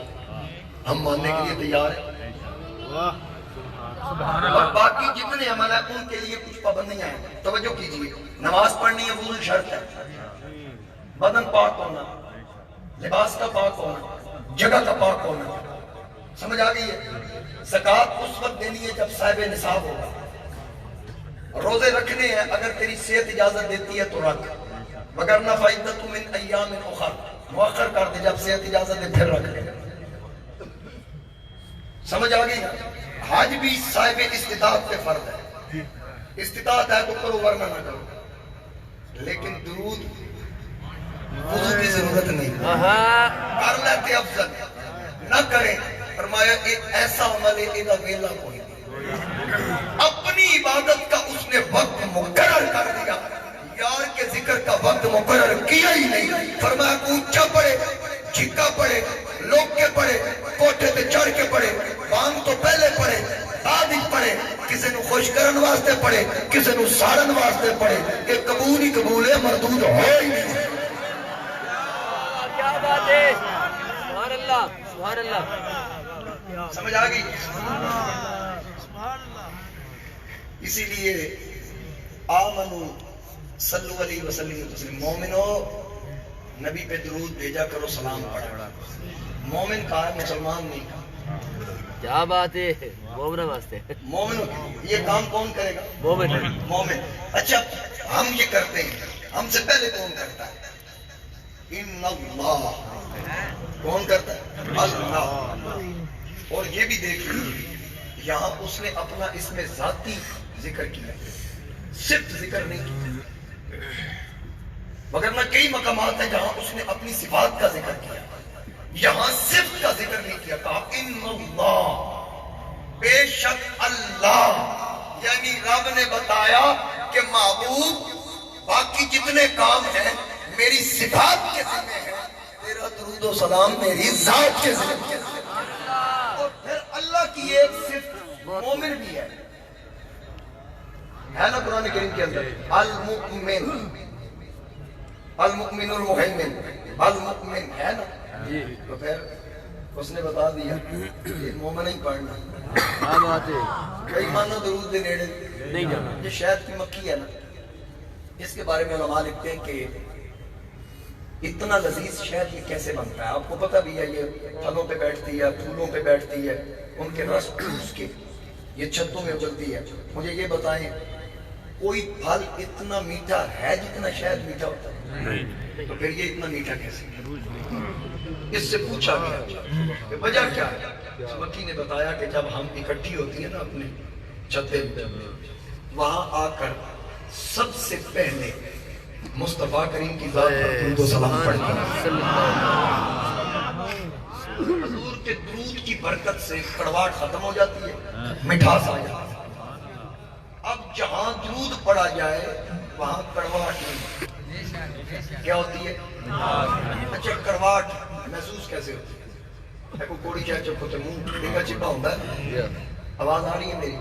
ہم ماننے کے لیے تیار ہیں. اور باقی جتنے عمل ہیں ان کے لیے کچھ پابندیاں ہیں. توجہ کیجیے، نماز پڑھنی ہے وضو شرط ہے، بدن پاک ہونا، لباس کا پاک ہونا، جگہ کا پاک ہونا. سمجھ آ گئی ہے؟ زکوٰۃ اس وقت دینی ہے جب صاحب نصاب ہوگا. روزے رکھنے ہیں اگر تیری صحت اجازت دیتی ہے تو رکھ، وگرنہ فعدۃ من ایام اخر، مؤخر کر دے جب صحت اجازت دے پھر رکھ لے. سمجھ آ گئی نا؟ حج بھی صاحب استطاعت پہ فرض ہے. استطاعت ہے تو کرو ورنہ نہ کرو. لیکن درود وضو کی ضرورت نہیں، کر لیتے افضل، نہ کریں. فرمایا ایک ایسا عمل ہے ایدہ ویلا کوئی نہیں. اپنی عبادت کا اس نے وقت مقرر کر دیا، یار کے ذکر کا وقت مقرر کیا ہی نہیں. فرمایا اونچا پڑے، چھکا پڑے، لوگ کے پڑے، کوٹھے تے چڑھ کے پڑے، بانگ تو پہلے پڑے، بعد ہی پڑے، کسی نو خوش کرن واسطے پڑے، کسی نو ساڑن واسطے پڑے. یہ قبول ہی قبول ہے، مردود ہو ہی نہیں.
کیا بات ہے. سبحان اللہ سبحان اللہ.
سمجھ آ گئی؟ اسی لیے آمنو صلو علیہ وسلم تسلیم. مومنو نبی پہ درود بھیجا کرو، سلام پڑھا. مومن کہا ہے، مسلمان نہیں کہا.
کیا بات ہے. مومن واسطے
مومن یہ کام کون کرے گا؟
مومن.
مومن. اچھا ہم یہ کرتے ہیں، ہم سے پہلے کون کرتا ہے؟ ان اللہ. کون کرتا ہے؟ اللہ. اور یہ بھی دیکھیں یہاں اس نے اپنا اسم ذاتی ذکر کیا، صرف ذکر نہیں کیا. وگرنہ کئی مقامات ہیں جہاں اس نے اپنی صفات کا ذکر کیا، یہاں صرف کا ذکر نہیں کیا. کہا ان اللہ. بے شک اللہ یعنی رب نے بتایا کہ محبوب باقی جتنے کام ہیں میری صفات کے ذمہ ہیں، تیرا درود و سلام میری ذات کے ذمہ ہے۔ اور پھر اللہ کی ایک صفت مومن بھی ہے نا قرآن کریم کے اندر، المؤمن المؤمن المہیمن المؤمن ہے نا، تو پھر اس نے بتا دیا یہ مومن ہی پڑھنا، کئی مانو درود دے نیڑے نہیں جانا۔ یہ شہد کی مکھی ہے نا، اس کے بارے میں علماء لکھتے ہیں کہ اتنا لذیذ شہد یہ کیسے بنتا ہے، آپ کو پتہ بھی ہے یہ پھلوں پہ بیٹھتی ہے، پھولوں پہ بیٹھتی ہے، ان کے رس چوس کے یہ چھتوں میں اگلتی ہے۔ مجھے یہ بتائیں کوئی پھل اتنا میٹھا ہے جتنا شہد میٹھا ہوتا ہے؟ تو پھر یہ اتنا میٹھا کیسے؟ اس سے پوچھا گیا کہ وجہ کیا ہے؟ مکی نے بتایا کہ جب ہم اکٹھی ہوتی ہیں نا اپنے چھتے وہاں آ کر سب سے پہلے مصطفیٰ کریم کی ذات پر درود و سلام پڑھتے ہیں، حضور کے درود کی برکت سے کڑواہٹ ختم ہو جاتی ہے، مٹھاس آ جاتی ہے۔ اب جہاں درود پڑھا جائے وہاں کڑواہٹ نہیں، کیا ہوتی ہے؟ اچھا کڑواہٹ محسوس کیسے ہوتی ہے؟ کوئی کوڑی چاہ چپ ہوتے منہ ٹیڑھا چپا ہوتا ہے، آواز آ رہی ہے میری؟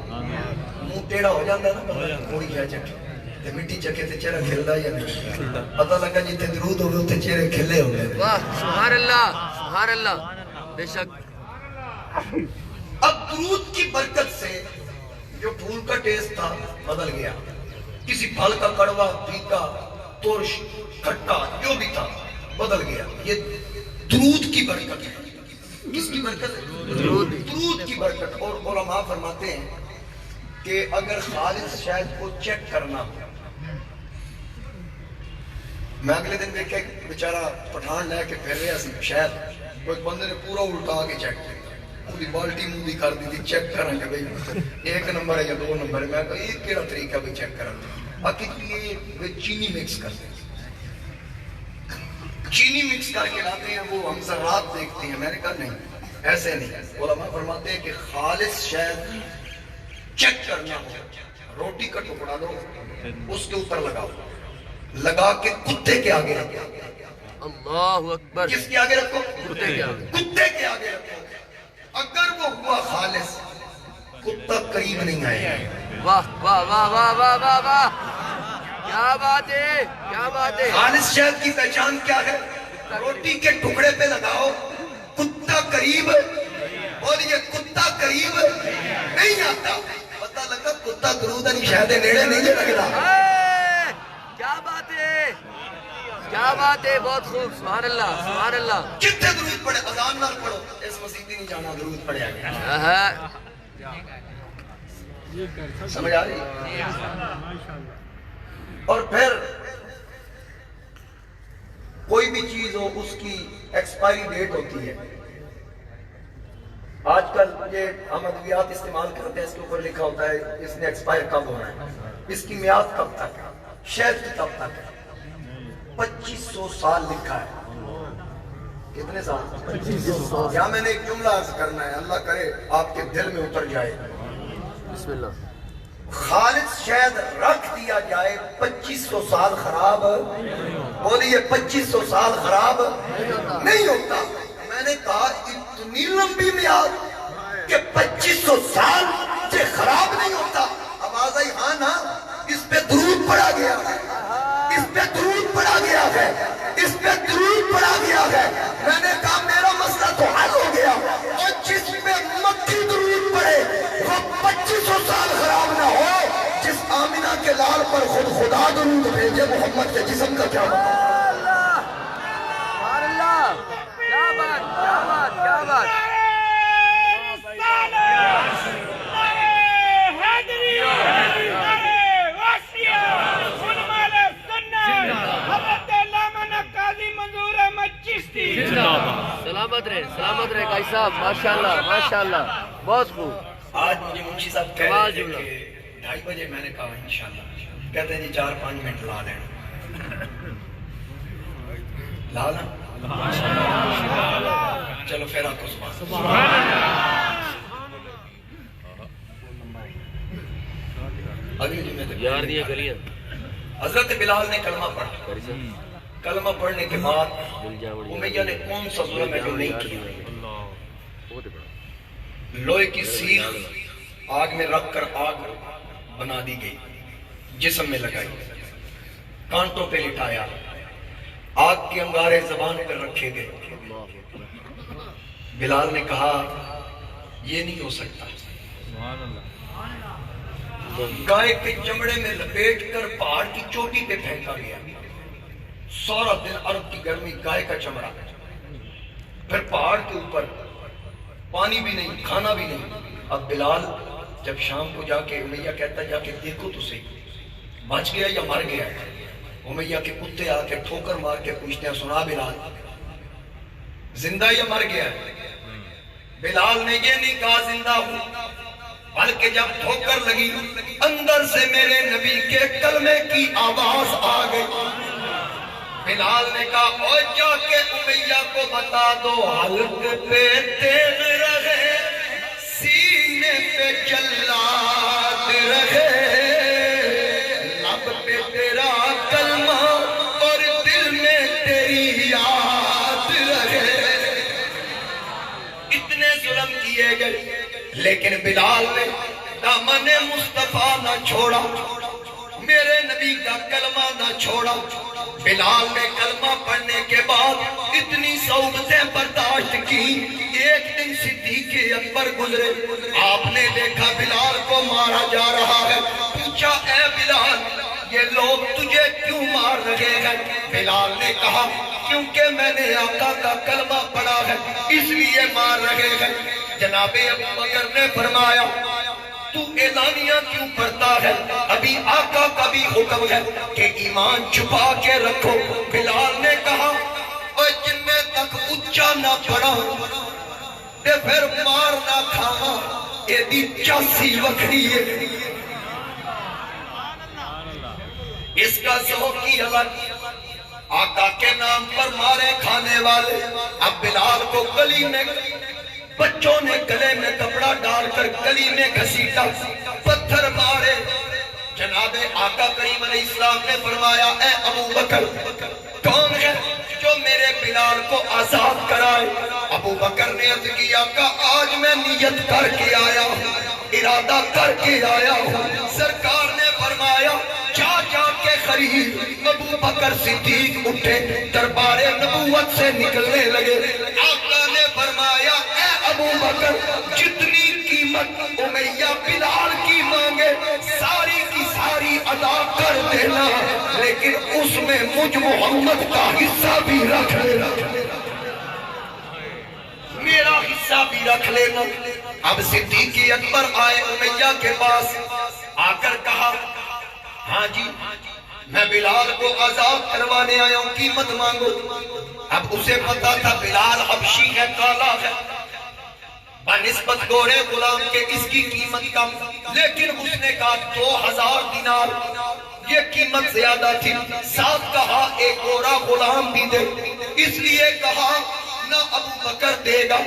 منہ ٹیڑھا ہو جاتا ہے نا کوڑی چاہ چپ تے مٹی چکے تے چہرہ کھلدا یا نہیں؟ پتہ لگا جتنے درود ہوئے اتنے چہرے کھلے ہو گئے۔
واہ سبحان اللہ سبحان اللہ، بے شک۔
اب درود کی برکت سے جو پھول کا ٹیسٹ تھا بدل گیا، کسی پھل کا کڑوا پھیکا ترش کھٹا جو بھی تھا بدل گیا۔ یہ درود کی برکت ہے۔ کس کی برکت ہے؟ درود کی برکت۔ اور علماء فرماتے ہیں کہ اگر خالص شہد کو چیک کرنا ہو، میں اگلے دن دیکھا بیچارہ پٹھان لے کے پھر رہا سی شہد، کوئی بندے نے پورا الٹا کے چیک کیا، پوری بالٹی منہ دی کر دی تھی چیک کریں کہ بھئی ایک نمبر ہے یا دو نمبر ہے۔ میں کہا یہ کیڑا طریقہ بھی چیک کریں؟ باقی یہ چینی مکس کرتے ہیں، چینی مکس کر کے لاتے ہیں، وہ ہم ذرات دیکھتے ہیں۔ میں نے کہا نہیں ایسے نہیں، علماء فرماتے ہیں کہ خالص شہد چیک کرنا ہو، روٹی کا ٹکڑا دو اس کے اوپر لگاؤ، لگا کے کتے کے آگے رکھو۔
اللہ اکبر۔
کس کے آگے رکھو؟
کتے کے آگے۔
کتے کے آگے رکھو۔ اگر وہ ہوا خالص کتا قریب نہیں آئے گا۔
واہ واہ واہ واہ واہ واہ واہ، کیا بات ہے کیا بات ہے۔
خالص شہد کی پہچان کیا ہے؟ روٹی کے ٹکڑے پہ لگاؤ، کتا قریب، اور یہ کتا قریب نہیں آتا۔ پتہ لگا کتا درود نہیں شہد نیڑے نہیں لگتا۔
کیا بات ہے کیا بات ہے، بہت خوب، سبحان اللہ سبحان اللہ۔
کتنے درود پڑھے؟ اذان نہ پڑھو، اس مسیح نہیں جانا درود پڑھے آگے۔ سمجھ آ رہی؟ اور پھر کوئی بھی چیز ہو اس کی ایکسپائری ڈیٹ ہوتی ہے۔ آج کل یہ ہم ادویات استعمال کرتے ہیں، اس کے اوپر لکھا ہوتا ہے اس نے ایکسپائر کب ہونا ہے، اس کی میعاد کب تک ہے، شہد کی کب تک ہے۔ 2500 سال لکھا ہے۔ کتنے سال؟ 2500۔ یا میں نے ایک جملہ عرض کرنا ہے، اللہ کرے آپ کے دل میں اتر جائے۔
بسم اللہ۔
خالص شہد رکھ دیا جائے 2500 سال خراب، بولیے 2500 سال خراب نہیں ہوتا۔ میں نے کہا اتنی لمبی میعاد کہ 2500 سال سے خراب نہیں ہوتا۔ آواز آئی ہاں نا، اس پہ درود پڑھا گیا ہے، اس پہ درود پڑھا گیا ہے، اس پہ درود پڑھا گیا ہے۔ میں نے کہا میرا مسئلہ تو حل ہو گیا، اور جس پہ مکی درود پڑھے وہ 2500 سال خراب نہ ہو۔ جس آمینہ کے لال پر خود خدا درود بھیجے، محمد کے جسم کا کیا مطلب؟
سبحان اللہ، کیا بات کیا بات کیا بات۔ سلامت رہے قاضی صاحب، ماشاءاللہ ماشاءاللہ، بہت خوب۔
آج مجھے منشی صاحب کہہ رہے تھے کہ 2:30 بجے، میں نے کہا انشاءاللہ، کہتے ہیں جی 4-5 منٹ لا لینا، لا لا چلو پھر آپ کو سبحان اللہ۔ اگلی جمعے تک
یار دیا کریے
حضرت بلال نے کلمہ پڑھا. کلمہ پڑھنے کے بعد امیہ نے کون سا ظلم ہے جو نہیں کیا؟ لوہے کی سیخ آگ میں رکھ کر آگ بنا دی گئی، جسم میں لگائی، کانٹوں پہ لٹایا، آگ کے انگارے زبان پر رکھے گئے. بلال نے کہا یہ نہیں ہو سکتا. گائے کے چمڑے میں لپیٹ کر پہاڑ کی چوٹی پہ پھینکا گیا. سارا دن عرب کی گرمی، گائے کا چمڑا، پھر پہاڑ کے اوپر پانی بھی نہیں، کھانا بھی نہیں. اب بلال جب شام کو جا کے امیہ کہتا جا کے دیکھو تو صحیح بچ گیا یا مر گیا. امیہ کے کتے آ کے ٹھوکر مار کے پوچھتے ہیں سنا بلال زندہ یا مر گیا؟ بلال نے یہ نہیں کہا زندہ ہوں، بلکہ جب ٹھوکر لگی اندر سے میرے نبی کے کلمے کی آواز آ گئی. بلال نے کہا او جا کے امیہ کو بتا دو حلق پہ تیغ رہے، سینے پہ جلاد رہے، لب پہ تیرا کلمہ اور دل میں تیری یاد رہے. اتنے ظلم کیے گئے لیکن بلال نے دامن مصطفیٰ نہ چھوڑا، میرے نبی کا کلمہ نہ چھوڑا. بلال نے کلمہ پڑھنے کے بعد اتنی صعوبتیں برداشت کی. ایک دن صدیق اکبر گزرے، آپ نے دیکھا بلال کو مارا جا رہا ہے. پوچھا اے بلال یہ لوگ تجھے کیوں مار رہے ہیں؟ بلال نے کہا کیونکہ میں نے آقا کا کلمہ پڑھا ہے اس لیے مار رہے ہیں. جناب ابو بکر نے فرمایا تو اعلانیہ کیوں پڑھتا ہے؟ ابھی آقا کا بھی حکم ہے کہ ایمان چھپا کے رکھو. بلال نے کہا اور جن میں تک اچھا نہ پڑا تے پھر مار نہ کھاوا یہ دی چاسی وکھری ہے. اس کا ذوقی الگ، آقا کے نام پر مارے کھانے والے. اب بلال کو گلی میں بچوں نے گلے میں کپڑا ڈال کر گلی میں گھسیٹا، پتھر مارے. جناب آقا کریم علیہ السلام نے فرمایا اے ابو بکر کون ہے جو میرے بلال کو آزاد کرائے؟ ابو بکر نے عرض کیا کہ آج میں نیت کر کے آیا ہوں، ارادہ کر کے آیا ہوں. سرکار نے فرمایا جا کے خرید. ابو بکر صدیق اٹھے، دربار نبوت سے نکلنے لگے. آقا نے فرمایا اے ابو بکر جتنی قیمت امیہ بلال کی مانگے ساری کی ساری ادا کر دینا، لیکن اس میں مجھ محمد کا حصہ بھی رکھ لینا، میرا حصہ بھی رکھ لینا. اب صدیق اکبر آئے امیہ کے پاس، آ کر کہا ہاں جی میں بلال کو آزاد کروانے آیا ہوں، قیمت مانگو. اب اسے پتا تھا بلال حبشی ہے، کالا ہے، بنسبت گورے غلام کے اس کی قیمت کم، لیکن اس نے کہا 2000 دینار، یہ قیمت زیادہ تھی. ساتھ کہا ایک گورا غلام بھی دے. اس لیے کہا نہ ابو بکر دے گا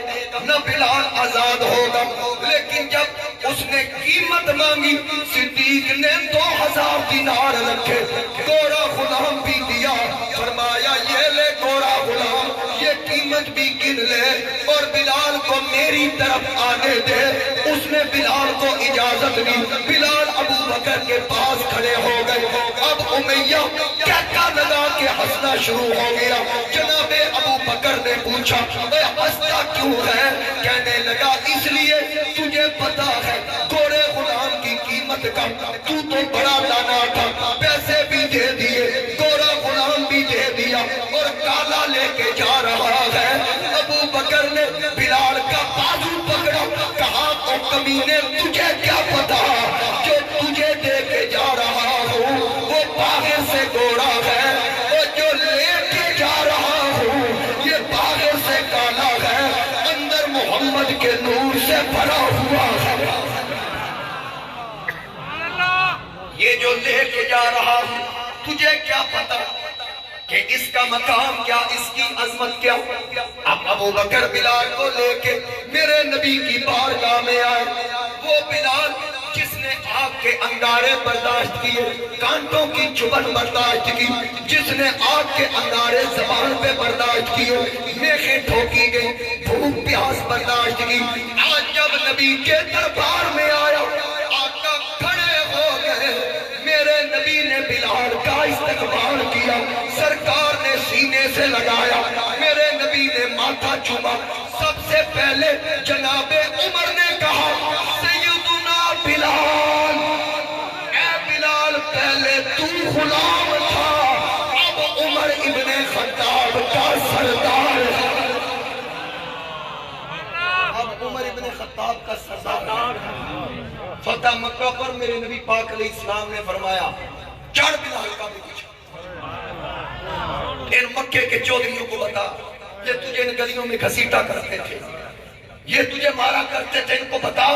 نہ بلال آزاد ہوگا. لیکن جب اس نے قیمت مانگی صدیق نے 2000 دینار رکھے، گورا غلام بھی دیا. فرمایا یہ لے گورا غلام، یہ قیمت بھی گن لے اور بلال کو میری طرف آنے دے. اس نے بلال کو اجازت دی. بلال ابو بکر کے پاس کھڑے ہو گئے. اب امیہ کہتا لگا کہ ہنسنا شروع ہو گیا. جناب ابو بکر نے پوچھا اے ہنستا کیوں ہے؟ کہنے لگا اس لیے تجھے پتا ہے گورے غلام کی قیمت کا، تو بڑا دانا تھا، پیسے بھی دے دیے، گورا غلام بھی دے دیا اور کالا لے کے جا رہا ہے. ابو بکر نے بلال کا بازو پکڑا، کہا او کمینے تجھے کیا پتا جو تجھے دے کے جا رہا ہوں وہ باہر سے گورا ہے اور جو لے کے جا رہا ہوں یہ باہر سے کالا ہے، اندر محمد کے نور سے بھرا ہوا ہے. یہ جو لے کے جا رہا ہوں تجھے کیا پتا کہ اس کا مقام کیا، اس کی عظمت کیا. اب ابو بکر بلال کو لے کے میرے نبی کی بارگاہ میں آئے. وہ بلال جس نے آگ کے انگارے برداشت کیے، کانٹوں کی چبھن برداشت کی، جس نے آگ کے انگارے زبان پہ برداشت کیے، میخیں ٹھوکی گئی، بھوک پیاس برداشت کی، آج جب نبی کے دربار میں آیا، آقا کھڑے ہو گئے، میرے نبی نے بلال کا استقبال کیا، سرکار نے سینے سے لگایا، میرے نبی نے ماتھا چوما، سب سے پہلے جناب عمر نے کہا سیدنا بلال، اے بلال پہلے تو غلام تھا، اب عمر ابن خطاب کا سردار ہے، اب عمر ابن خطاب کا سردار ہے۔ فتح مکہ پر میرے نبی پاک علیہ السلام نے فرمایا چڑھ بلال کا بھی کچھ، ان مکے کے چودھریوں کو بتا، یہ تجھے ان گلیوں میں گھسیٹا کرتے تھے، یہ تجھے مارا کرتے تھے، ان کو بتا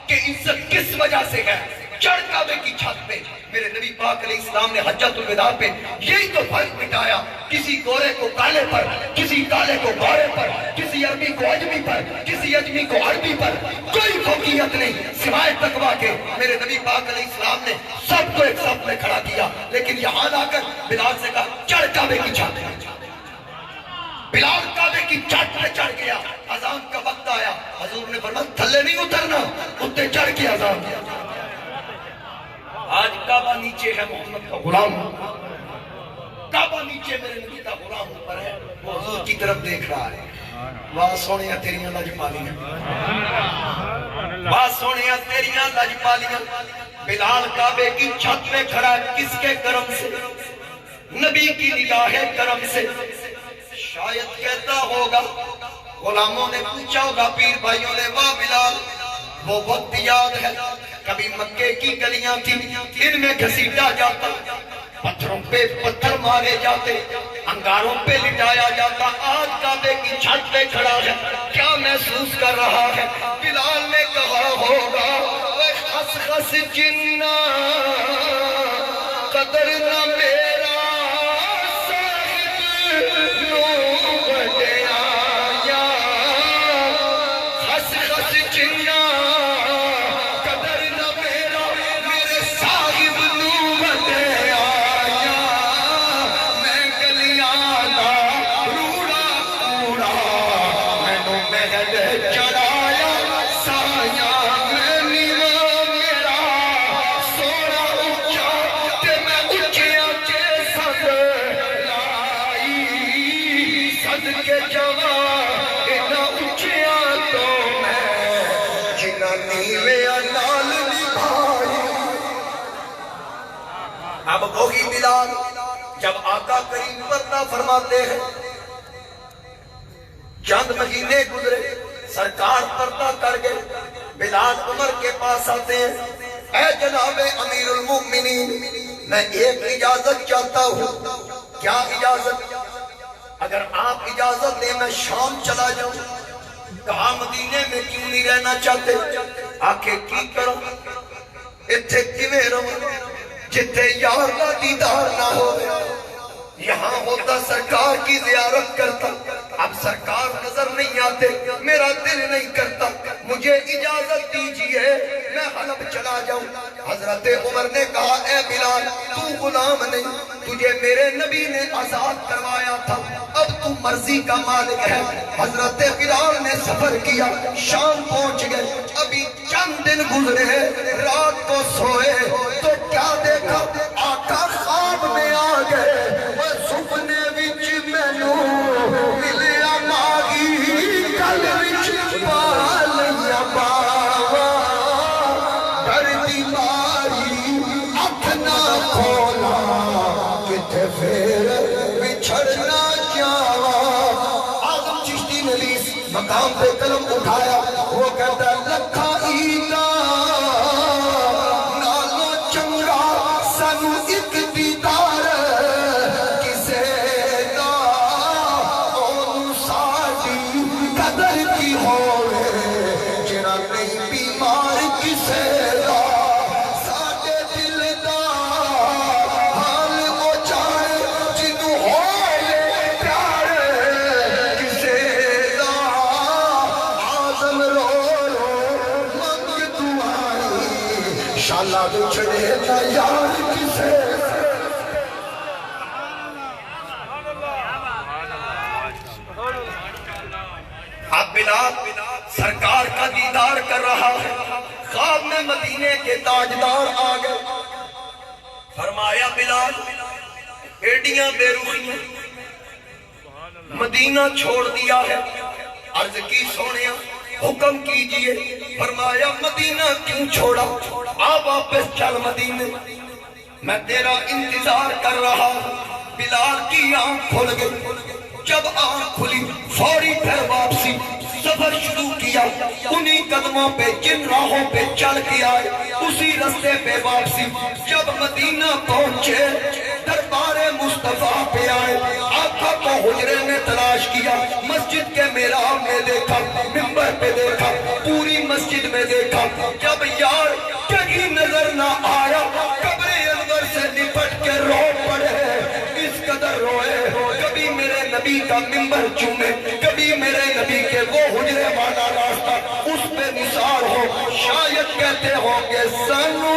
کہ عزت کس وجہ سے ہے، چڑھ کعبے کی چھت پہ۔ میرے نبی پاک علیہ السلام نے حجۃ الوداع پہ یہی تو فرق مٹایا، کسی گورے کو کالے پر، کسی کالے کو گورے پر، کسی عربی کو اجمی پر، کسی اجمی کو عربی پر، کوئی فوقیت نہیں سوائے تقویٰ کے۔ میرے نبی پاک علیہ السلام نے سب کو ایک صف میں کھڑا کیا، لیکن یہاں آ کر بلال سے کہا چڑھ کعبے کی چھت پہ۔ بلال کعبے کی چھت پہ چڑھ گیا، اذان کا وقت آیا، حضور نے فرمایا تھلے نہیں اترنا، اتنے چڑھ کے اذان دیا۔ آج کعبہ نیچے ہے محمد کا غلام، کعبہ نیچے میرے نبی کا غلام اوپر ہے، وہ حضور کی طرف دیکھ رہا ہے۔ واہ سونیاں تیریاں لجپالیاں، واہ سونیاں تیریاں لجپالیاں۔ بلال کعبے کی چھت پہ کھڑا ہے، کس کے کرم سے؟ نبی کی نگاہ کرم سے۔ شاید کہتا ہوگا، غلاموں نے پوچھا ہوگا، پیر بھائیوں نے، واہ بلال وہ وقت یاد ہے کبھی مکے کی گلیاں تھیں، ان میں گھسیٹا جاتا، پتھروں پہ پتھر مارے جاتے، انگاروں پہ لٹایا جاتا، آج کعبے کی چھت پہ کھڑا ہے، کیا محسوس کر رہا ہے؟ بلال نے کہا ہوگا اے خس خس جنہ قدر نہ میرا صاحب نو بڑے آیا، خس خس جنہ اب وہی بلال جب آقا کریم پردہ فرماتے ہیں، چند مہینے گزرے، سرکار پردہ کر گئے، بلال عمر کے پاس آتے ہیں، اے جناب امیر المومنین میں ایک اجازت چاہتا ہوں۔ کیا اجازت؟ اگر آپ اجازت دیں میں شام چلا جاؤں۔ کہا مدینے میں کیوں نہیں رہنا چاہتے؟ آکے کی کرو اتھے کیویں رہو جتھے یار کا دیدار نہ ہو، یہاں ہوتا سرکار کی زیارت کرتا، اب سرکار نظر نہیں آتے، میرا دل نہیں کرتا، مجھے اجازت دیجئے میں حلب چلا جاؤں۔ حضرت عمر نے کہا اے بلال تو غلام نہیں، تجھے میرے نبی نے آزاد کروایا تھا، اب تو مرضی کا مالک ہے۔ حضرت بلال نے سفر کیا، شام پہنچ گئے، ابھی چند دن گزرے، رات کو سوئے تو کیا دیکھا؟ آقا خواب میں آ گئے، سپنے وچ مینوں ملیا ماغی، گل وچ پا لیا باوا، ڈر دی ماری اکھ نہ کھولا، کتھے پھر بچھڑنا جاوا۔ اعظم چشتی نے اس مقام پہ قلم اٹھایا، وہ کہتا ہے لکھا عیدہ نالو چنگا سانو ایک دیدار کسے دا، اونوں ساڈی قدر کی ہوئے جڑا نہیں بیمار کسے دا، ساڈے دل دا حال او جائے جنوں ہوئے پیار کسے دا۔ اعظم لگ چھڑے نہ یار کسے اب بلال سرکار کا دیدار کر رہا ہے، خواب میں مدینے کے تاجدار آ گئے، فرمایا بلال ایڈیاں بے رخیاں مدینہ چھوڑ دیا ہے، عرض کی سونیا حکم کیجئے، فرمایا مدینہ کیوں چھوڑا، آ واپس چل مدینے، میں تیرا انتظار کر رہا ہوں۔ بلال کی آنکھ کھل گئی، جب آنکھ کھلی فوری پھر واپسی، سفر شروع کیا انہی قدموں پہ جن راہوں پہ چل کے آئے، اسی رستے پہ واپسی۔ جب مدینہ پہنچے دربار مصطفیٰ پہ آئے، آقا کو حجرے میں تلاش کیا، مسجد کے محراب میں دیکھا، منبر پہ دیکھا، پوری مسجد میں دیکھا، جب یار کہیں نظر نہ آیا، قبر انور سے لپٹ کے رو پڑے، اس قدر روئے، کبھی میرے نبی کا منبر چومے، کبھی میرے نبی کے وہ حجرے والا راستہ اس پہ نثار ہو، شاید کہتے ہوں گے سنو